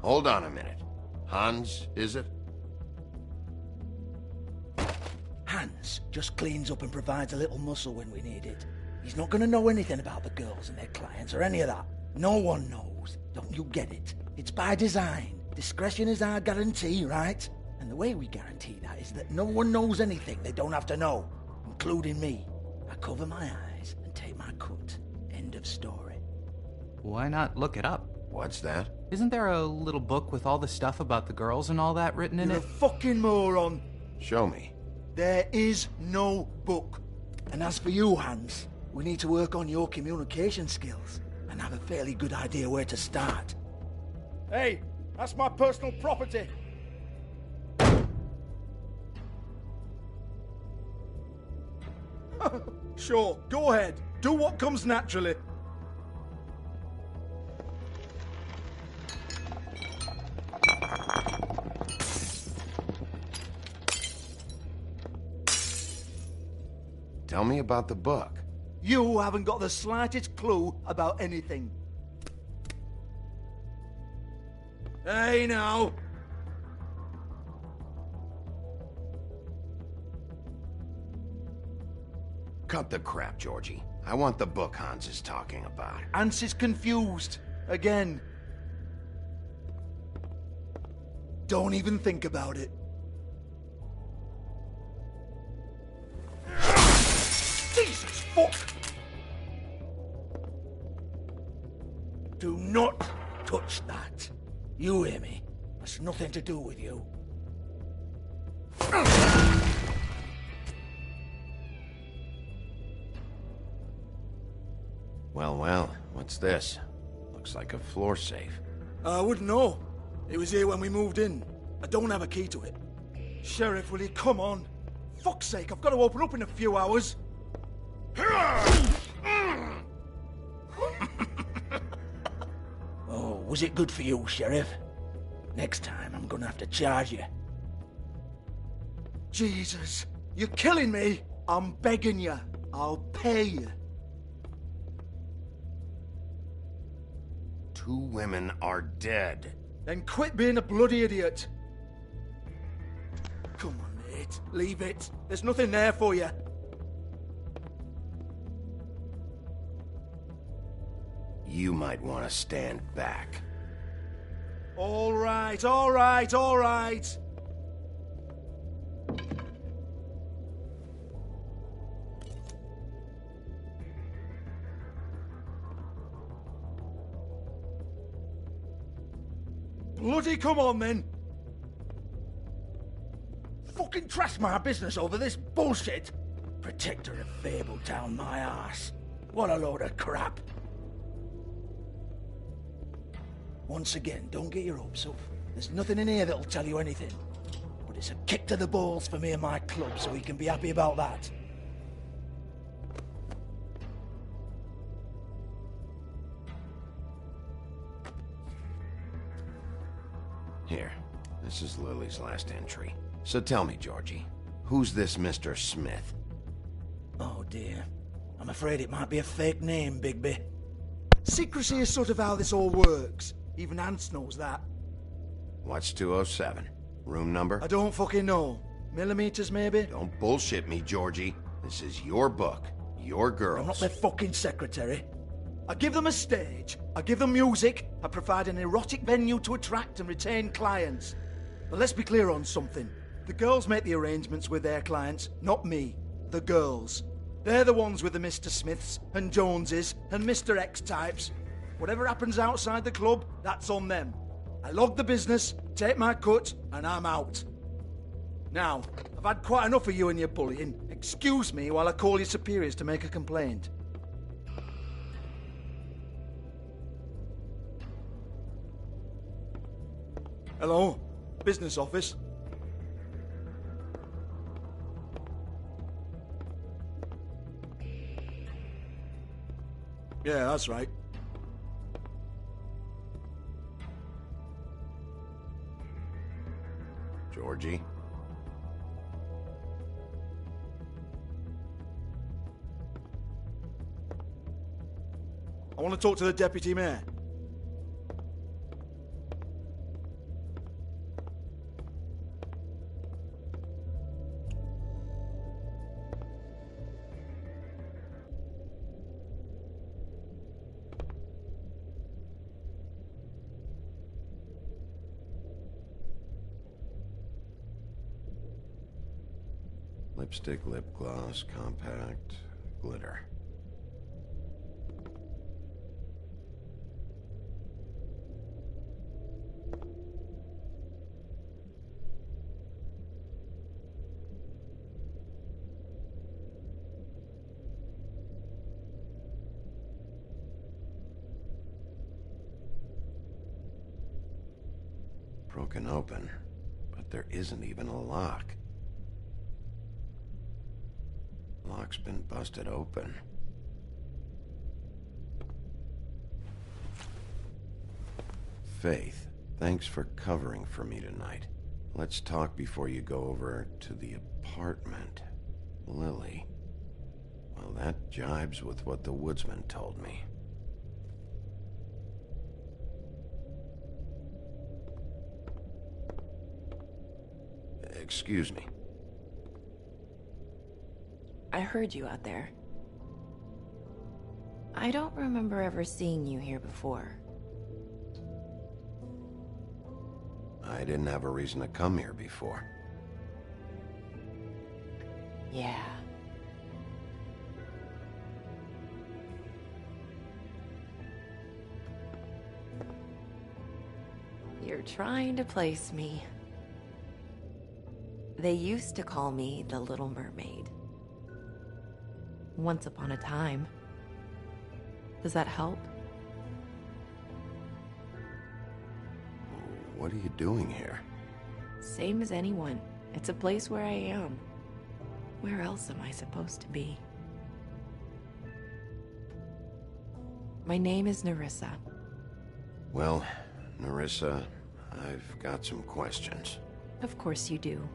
Hold on a minute. Hans, is it? Hans just cleans up and provides a little muscle when we need it. He's not going to know anything about the girls and their clients or any of that. No one knows. Don't you get it? It's by design. Discretion is our guarantee, right? And the way we guarantee that is that no one knows anything they don't have to know, including me. I cover my eyes and take my cut. End of story. Why not look it up? What's that? Isn't there a little book with all the stuff about the girls and all that written in You're it? a fucking moron. Show me. There is no book. And as for you, Hans, we need to work on your communication skills and have a fairly good idea where to start. Hey, that's my personal property. Sure, go ahead. Do what comes naturally. Tell me about the book. You haven't got the slightest clue about anything. Hey, now. Cut the crap, Georgie. I want the book Hans is talking about. Hans is confused. Again. Don't even think about it. Jesus fuck! Do not touch that. You hear me? That's nothing to do with you. Well, what's this? Looks like a floor safe. I wouldn't know. It was here when we moved in. I don't have a key to it. Sheriff, will you come on? Fuck's sake, I've got to open up in a few hours. Oh, was it good for you, Sheriff? Next time, I'm gonna have to charge you. Jesus, you're killing me. I'm begging you. I'll pay you. 2 women are dead. Then quit being a bloody idiot. Come on, mate. Leave it. There's nothing there for you. You might want to stand back. All right, all right, all right. Bloody come on, then. Fucking trash my business over this bullshit. Protector of Fabletown, my ass. What a load of crap. Once again, don't get your hopes up. There's nothing in here that'll tell you anything. But it's a kick to the balls for me and my club, so he can be happy about that. Here, this is Lily's last entry. So tell me, Georgie, who's this Mr. Smith? Oh dear. I'm afraid it might be a fake name, Bigby. Secrecy is sort of how this all works. Even Hans knows that. What's 207? Room number? I don't fucking know. Millimeters, maybe? Don't bullshit me, Georgie. This is your book. Your girls. I'm not their fucking secretary. I give them a stage. I give them music. I provide an erotic venue to attract and retain clients. But let's be clear on something. The girls make the arrangements with their clients, not me. The girls. They're the ones with the Mr. Smiths and Joneses and Mr. X types. Whatever happens outside the club, that's on them. I log the business, take my cut, and I'm out. Now, I've had quite enough of you and your bullying. Excuse me while I call your superiors to make a complaint. Hello? Business office? Yeah, that's right. Georgie? I want to talk to the deputy mayor. Lipstick, lip gloss, compact, glitter. Broken open, but there isn't even a lock. Lock's been busted open. Faith, thanks for covering for me tonight. Let's talk before you go over to the apartment. Lily. Well, that jibes with what the woodsman told me. Excuse me. I heard you out there. I don't remember ever seeing you here before. I didn't have a reason to come here before. Yeah. You're trying to place me. They used to call me the Little Mermaid. Once upon a time. Does that help? What are you doing here? Same as anyone. It's a place where I am. Where else am I supposed to be? My name is Nerissa. Well, Nerissa, I've got some questions. Of course you do.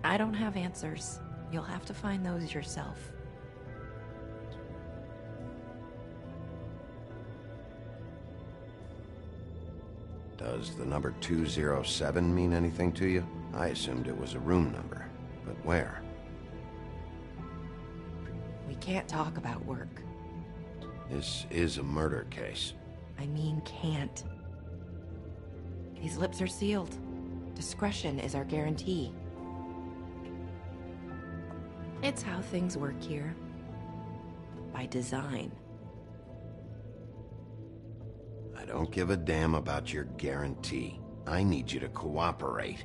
I don't have answers. You'll have to find those yourself. Does the number 207 mean anything to you? I assumed it was a room number, but where? We can't talk about work. This is a murder case. I mean can't. These lips are sealed. Discretion is our guarantee. It's how things work here. By design. I don't give a damn about your guarantee. I need you to cooperate.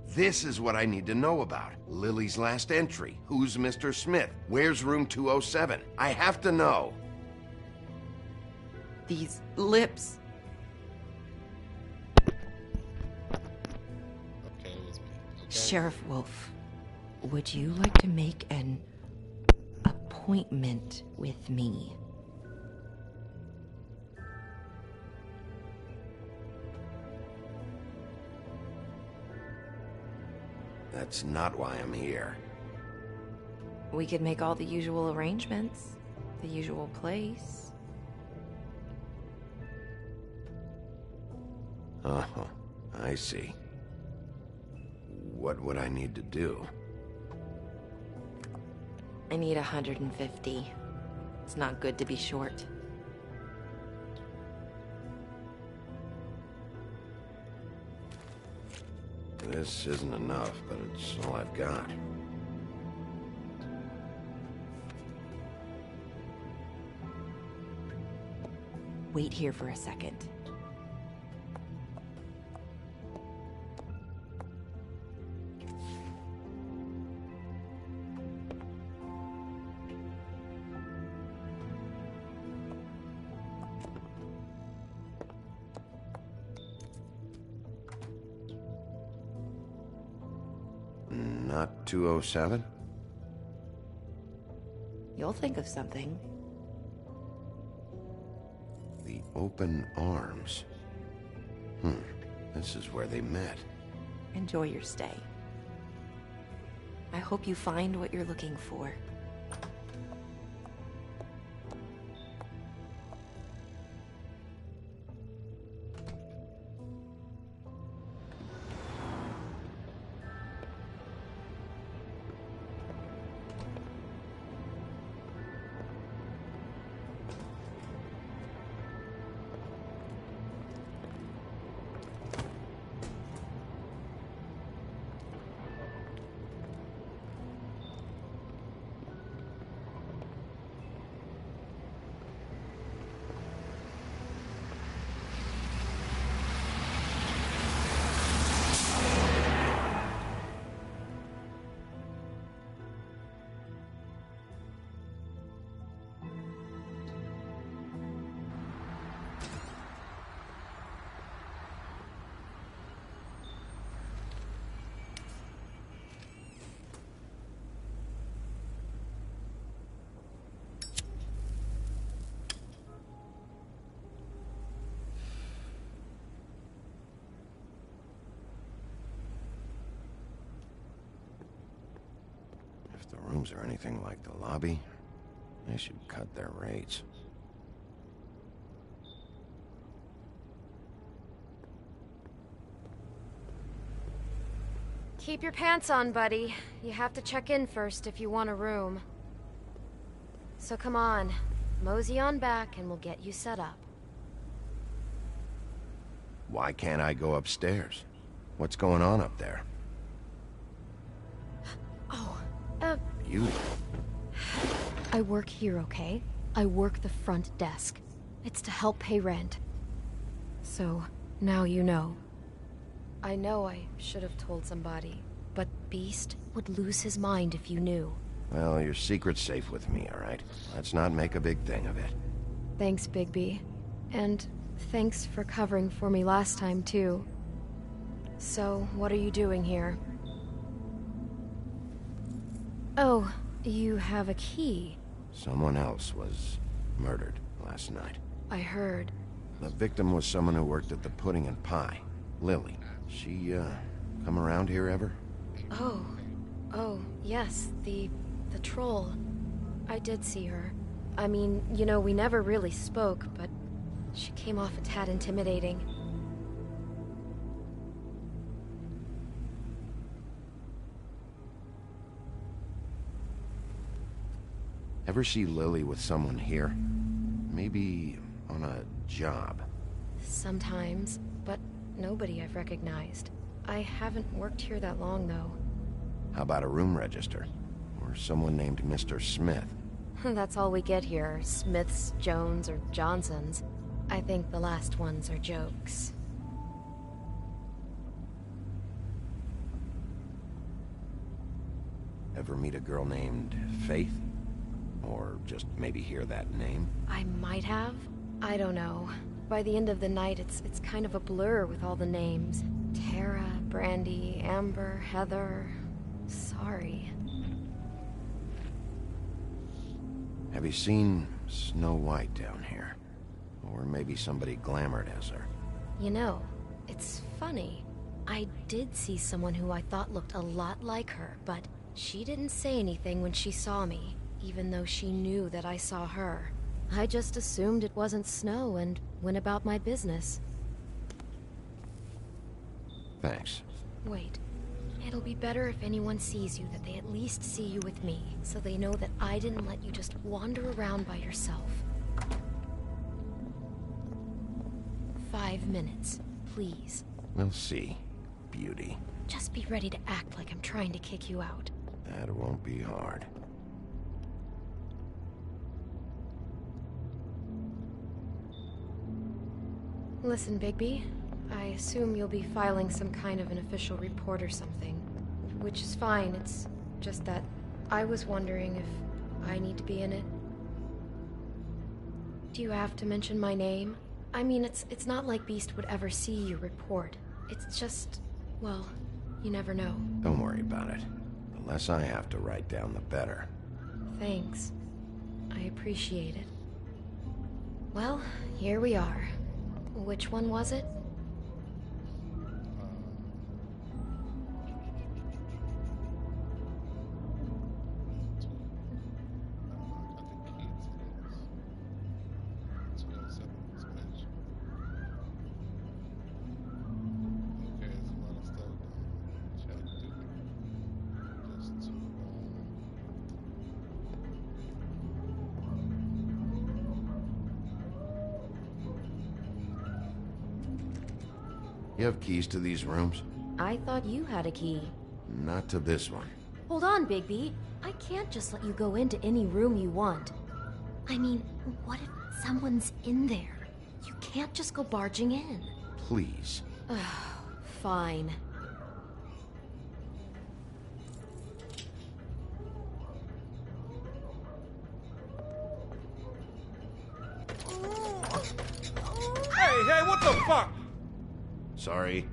This is what I need to know about. Lily's last entry. Who's Mr. Smith? Where's room 207? I have to know. These lips. Okay, it was me. Okay. Sheriff Wolf, would you like to make an appointment with me? That's not why I'm here. We could make all the usual arrangements. The usual place. Uh-huh. I see. What would I need to do? I need 150. It's not good to be short. This isn't enough, but it's all I've got. Wait here for a second. Not 207? You'll think of something. The open arms. This is where they met. Enjoy your stay. I hope you find what you're looking for. If the rooms are anything like the lobby, they should cut their rates. Keep your pants on, buddy. You have to check in first if you want a room. So come on, mosey on back and we'll get you set up. Why can't I go upstairs? What's going on up there? You... I work here, okay? I work the front desk. It's to help pay rent. So, now you know. I know I should have told somebody, but Beast would lose his mind if you knew. Well, your secret's safe with me, all right? Let's not make a big thing of it. Thanks, Bigby. And thanks for covering for me last time, too. So, what are you doing here? Oh, you have a key. Someone else was murdered last night. I heard. The victim was someone who worked at the Pudding and Pie. Lily. She, come around here ever? Oh, yes, the troll. I did see her. I mean, you know, we never really spoke, but she came off a tad intimidating. Ever see Lily with someone here? Maybe on a job? Sometimes, but nobody I've recognized. I haven't worked here that long, though. How about a room register? Or someone named Mr. Smith? That's all we get here, Smiths, Jones, or Johnsons. I think the last ones are jokes. Ever meet a girl named Faith? Or just maybe hear that name? I might have. I don't know. By the end of the night, it's kind of a blur with all the names. Tara, Brandy, Amber, Heather... Sorry. Have you seen Snow White down here? Or maybe somebody glamored as her? You know, it's funny. I did see someone who I thought looked a lot like her, but she didn't say anything when she saw me. even though she knew that I saw her. I just assumed it wasn't snow and went about my business. Thanks. Wait. It'll be better if anyone sees you that they at least see you with me, so they know that I didn't let you just wander around by yourself. 5 minutes, please. We'll see, beauty. Just be ready to act like I'm trying to kick you out. That won't be hard. Listen, Bigby. I assume you'll be filing some kind of an official report or something. Which is fine, it's just that I was wondering if I need to be in it. Do you have to mention my name? I mean, it's not like Beast would ever see your report. It's just, well, you never know. Don't worry about it. The less I have to write down, the better. Thanks. I appreciate it. Well, here we are. Which one was it? You have keys to these rooms? I thought you had a key. Not to this one. Hold on, Bigby. I can't just let you go into any room you want. I mean, what if someone's in there? You can't just go barging in. Please. Fine. Hey, what the fuck? Sorry.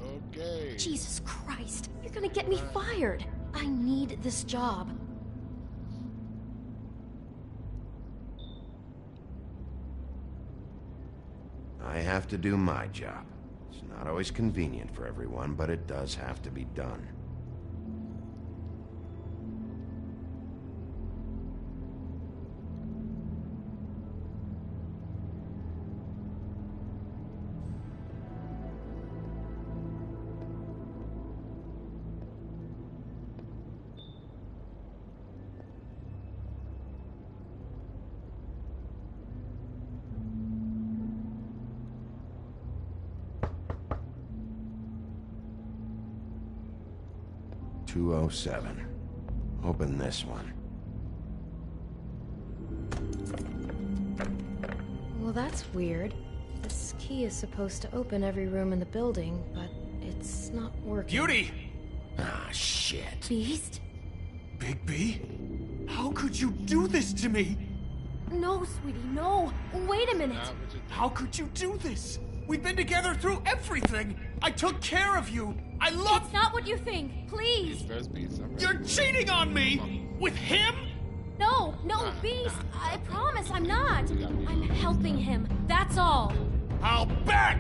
Okay. Jesus Christ, you're gonna get me fired. I need this job. I have to do my job. It's not always convenient for everyone, but it does have to be done. .207. Open this one. Well, that's weird. This key is supposed to open every room in the building, but it's not working. Beauty! Ah, shit. Beast? Bigby? How could you do this to me? No, sweetie, no. Wait a minute. How could you do this? We've been together through everything. I took care of you. I love... It's not what you think. Please. You're cheating on me! With him? No, Beast. I promise I'm not. I'm helping him. That's all. I'll bet!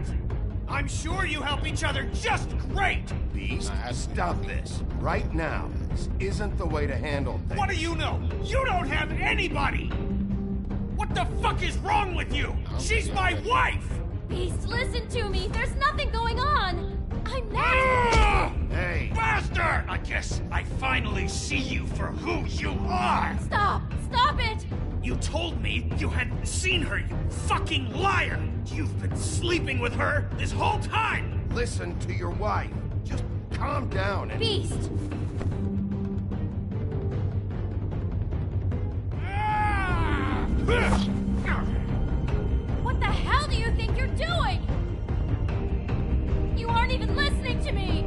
I'm sure you help each other just great! Beast, stop this. Right now. This isn't the way to handle things. What do you know? You don't have anybody! What the fuck is wrong with you? She's my wife! Beast, listen to me. There's nothing going on. I'm not... Hey! Bastard! I guess I finally see you for who you are! Stop! Stop it! You told me you hadn't seen her, you fucking liar! You've been sleeping with her this whole time! Listen to your wife. Just calm down and... Beast! What the hell do you think you're doing? You aren't even listening to me!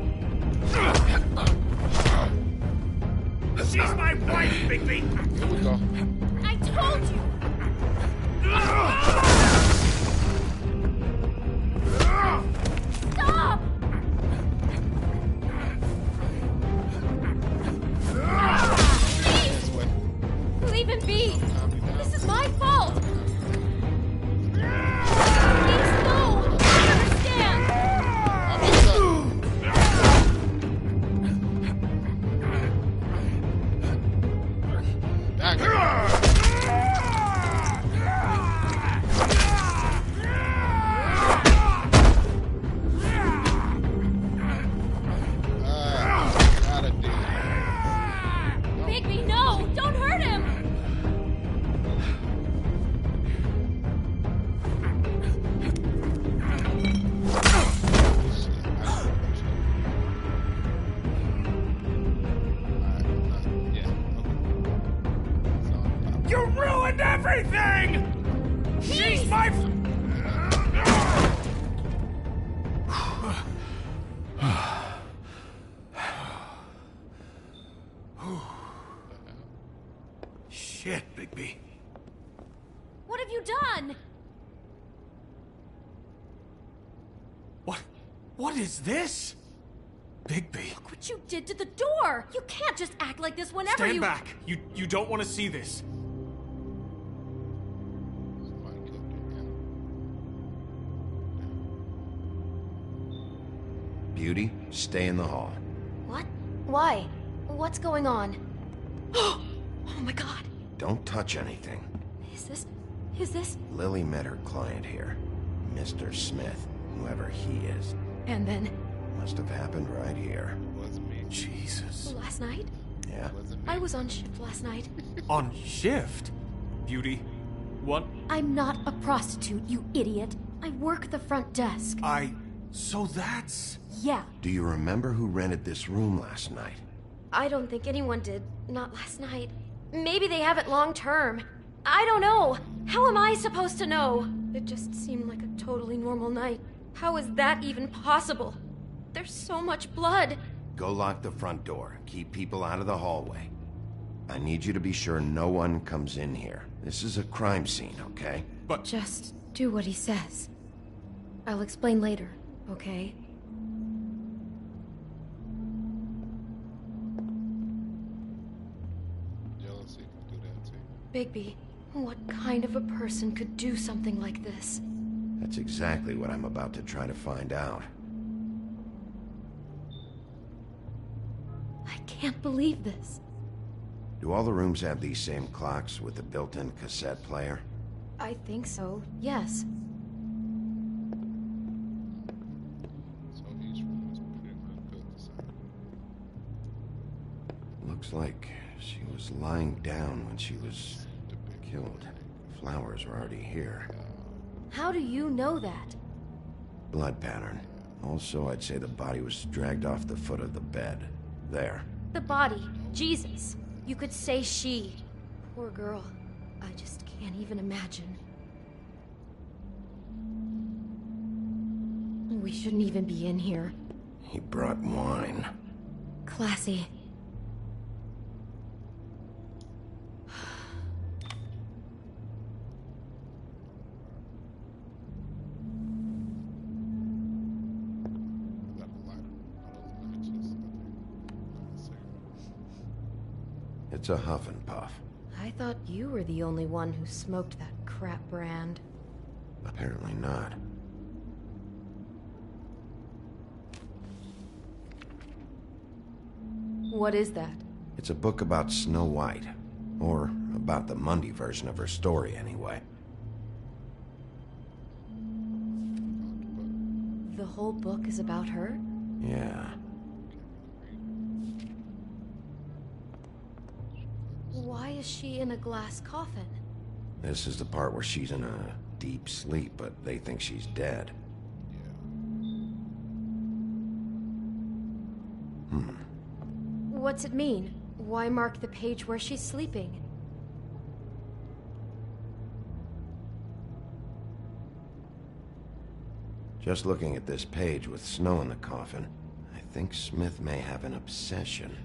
She's my wife, Bigby! Here we go. I told you! Stop! Please! Leave him be! This is my fault! you done? What is this? Bigby. Look what you did to the door! You can't just act like this whenever Stand back! You don't want to see this. Beauty, stay in the hall. What? Why? What's going on? Oh my god. Don't touch anything. Is this? Lily met her client here, Mr. Smith, whoever he is. And then? Must have happened right here. Jesus. Last night? Yeah. I was on shift last night. On shift? Beauty, what? I'm not a prostitute, you idiot. I work the front desk. So that's... Yeah. Do you remember who rented this room last night? I don't think anyone did. Not last night. Maybe they have it long term. I don't know. How am I supposed to know? It just seemed like a totally normal night. How is that even possible? There's so much blood. Go lock the front door. Keep people out of the hallway. I need you to be sure no one comes in here. This is a crime scene, okay? But... Just do what he says. I'll explain later, okay? Jealousy can do that too. Bigby, what kind of a person could do something like this? That's exactly what I'm about to try to find out. I can't believe this. Do all the rooms have these same clocks with the built-in cassette player? I think so, yes. So each room is pretty much built the same. Looks like she was lying down when she was killed. Flowers were already here. How do you know that? Blood pattern. Also, I'd say the body was dragged off the foot of the bed. There. The body. Jesus. You could say she. Poor girl. I just can't even imagine. We shouldn't even be in here. He brought wine. Classy. It's a huff and puff. I thought you were the only one who smoked that crap brand. Apparently not. What is that? It's a book about Snow White. Or about the Mundy version of her story, anyway. The whole book is about her? Yeah. Why is she in a glass coffin? This is the part where she's in a deep sleep, but they think she's dead. What's it mean? Why mark the page where she's sleeping? Just looking at this page with snow in the coffin, I think Smith may have an obsession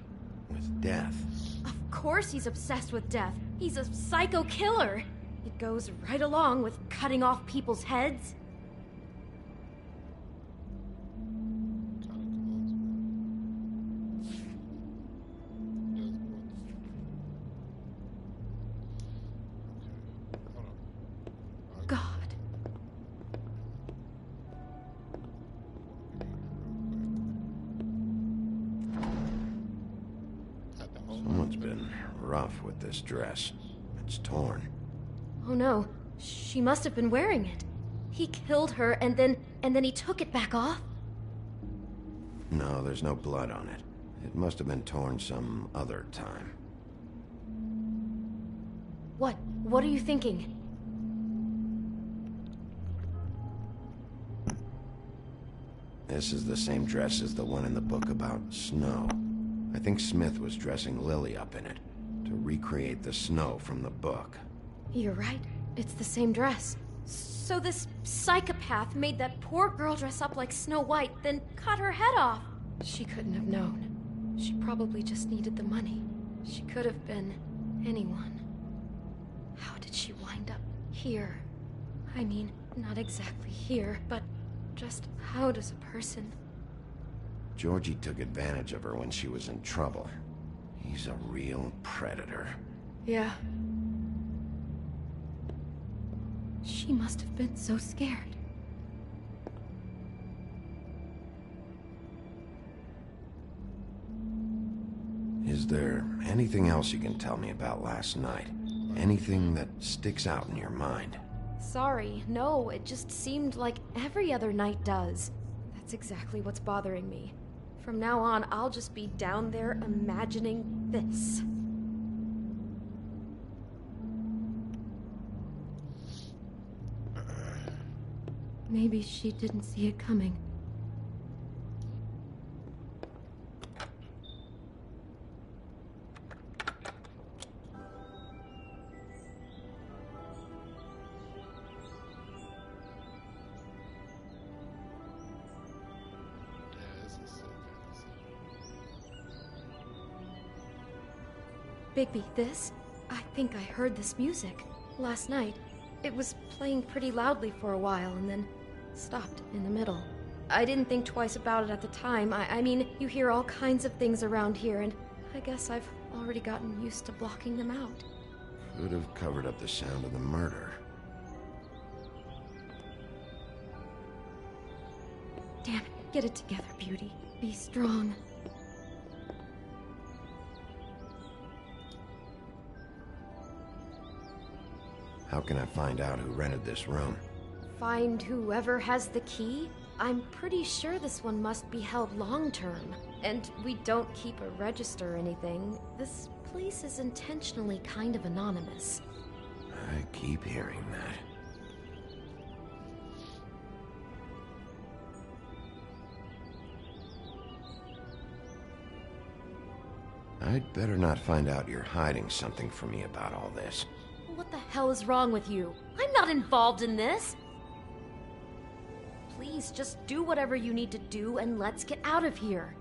with death. Of course he's obsessed with death. He's a psycho killer. It goes right along with cutting off people's heads. God. Someone's been rough with this dress. It's torn. Oh no, she must have been wearing it. He killed her and then he took it back off? No, there's no blood on it. It must have been torn some other time. What are you thinking? This is the same dress as the one in the book about snow. I think Smith was dressing Lily up in it to recreate the snow from the book. You're right. It's the same dress. So this psychopath made that poor girl dress up like Snow White, then cut her head off. She couldn't have known. She probably just needed the money. She could have been anyone. How did she wind up Here. I mean, not exactly here, but just how does a person... Georgie took advantage of her when she was in trouble. He's a real predator. Yeah. She must have been so scared. Is there anything else you can tell me about last night? Anything that sticks out in your mind? Sorry, no, it just seemed like every other night does. That's exactly what's bothering me. From now on, I'll just be down there imagining this. Maybe she didn't see it coming. Bigby, this? I think I heard this music. Last night. It was playing pretty loudly for a while and then stopped in the middle. I didn't think twice about it at the time. I mean, you hear all kinds of things around here, and I guess I've already gotten used to blocking them out. Could have covered up the sound of the murder. Damn it, get it together, Beauty. Be strong. How can I find out who rented this room? Find whoever has the key? I'm pretty sure this one must be held long-term. And we don't keep a register or anything. This place is intentionally kind of anonymous. I keep hearing that. I'd better not find out you're hiding something from me about all this. What the hell is wrong with you? I'm not involved in this! Please, just do whatever you need to do and let's get out of here.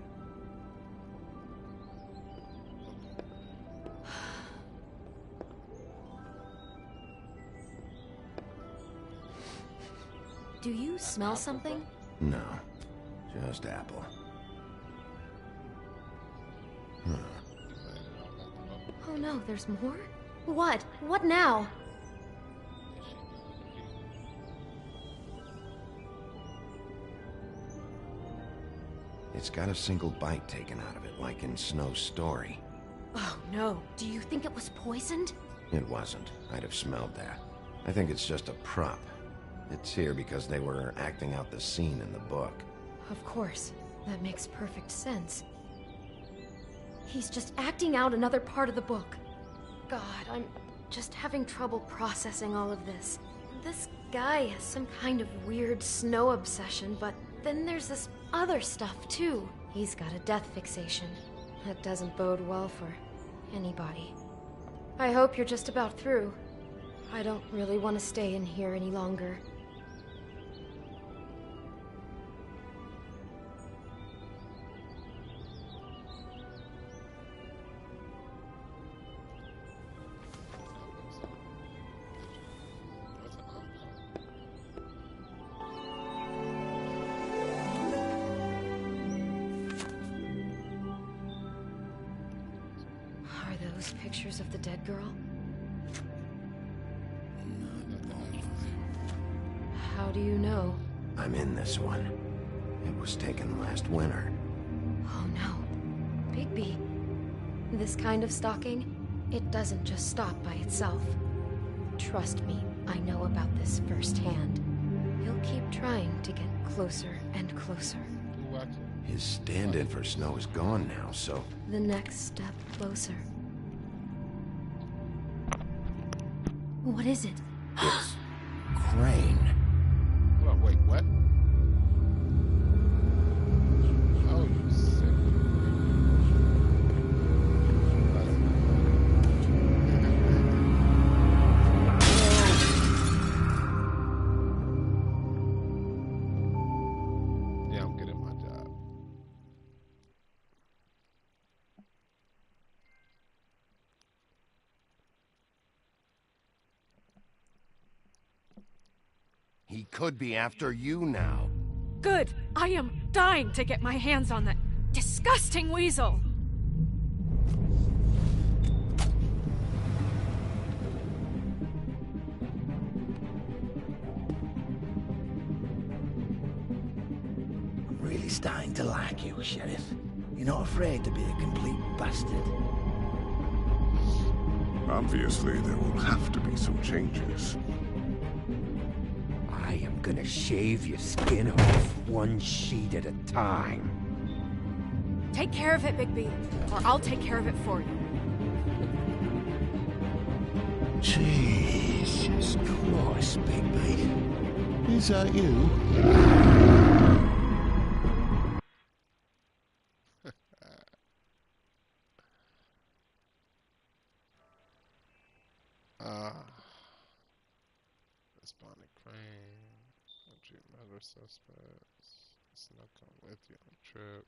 Do you smell something? No, just apple. Oh no, there's more? What? What now? It's got a single bite taken out of it, like in Snow's story. Oh no, do you think it was poisoned? It wasn't. I'd have smelled that. I think it's just a prop. It's here because they were acting out the scene in the book. Of course. That makes perfect sense. He's just acting out another part of the book. God, I'm just having trouble processing all of this. This guy has some kind of weird snow obsession, but then there's this other stuff too. He's got a death fixation. That doesn't bode well for anybody. I hope you're just about through. I don't really want to stay in here any longer. Those pictures of the dead girl? How do you know? I'm in this one. It was taken last winter. Oh no. Bigby. This kind of stalking, it doesn't just stop by itself. Trust me, I know about this firsthand. He'll keep trying to get closer and closer. His stand-in for Snow is gone now, so... The next step closer. What is it? It's... Crane. Oh, wait, what? Oh, you sick. Yeah, I'm good at my job. he could be after you now. Good. I am dying to get my hands on that disgusting weasel. I'm really starting to like you, Sheriff. You're not afraid to be a complete bastard. Obviously, there will have to be some changes. I am gonna shave your skin off one sheet at a time. Take care of it, Bigby, or I'll take care of it for you. Jesus Christ, Bigby. Is that you? Responding crane. Treat other suspects. Snuck come with you on trip.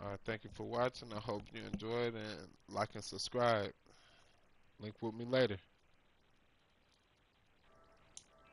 Alright, thank you for watching. I hope you enjoyed and like and subscribe. Link with me later.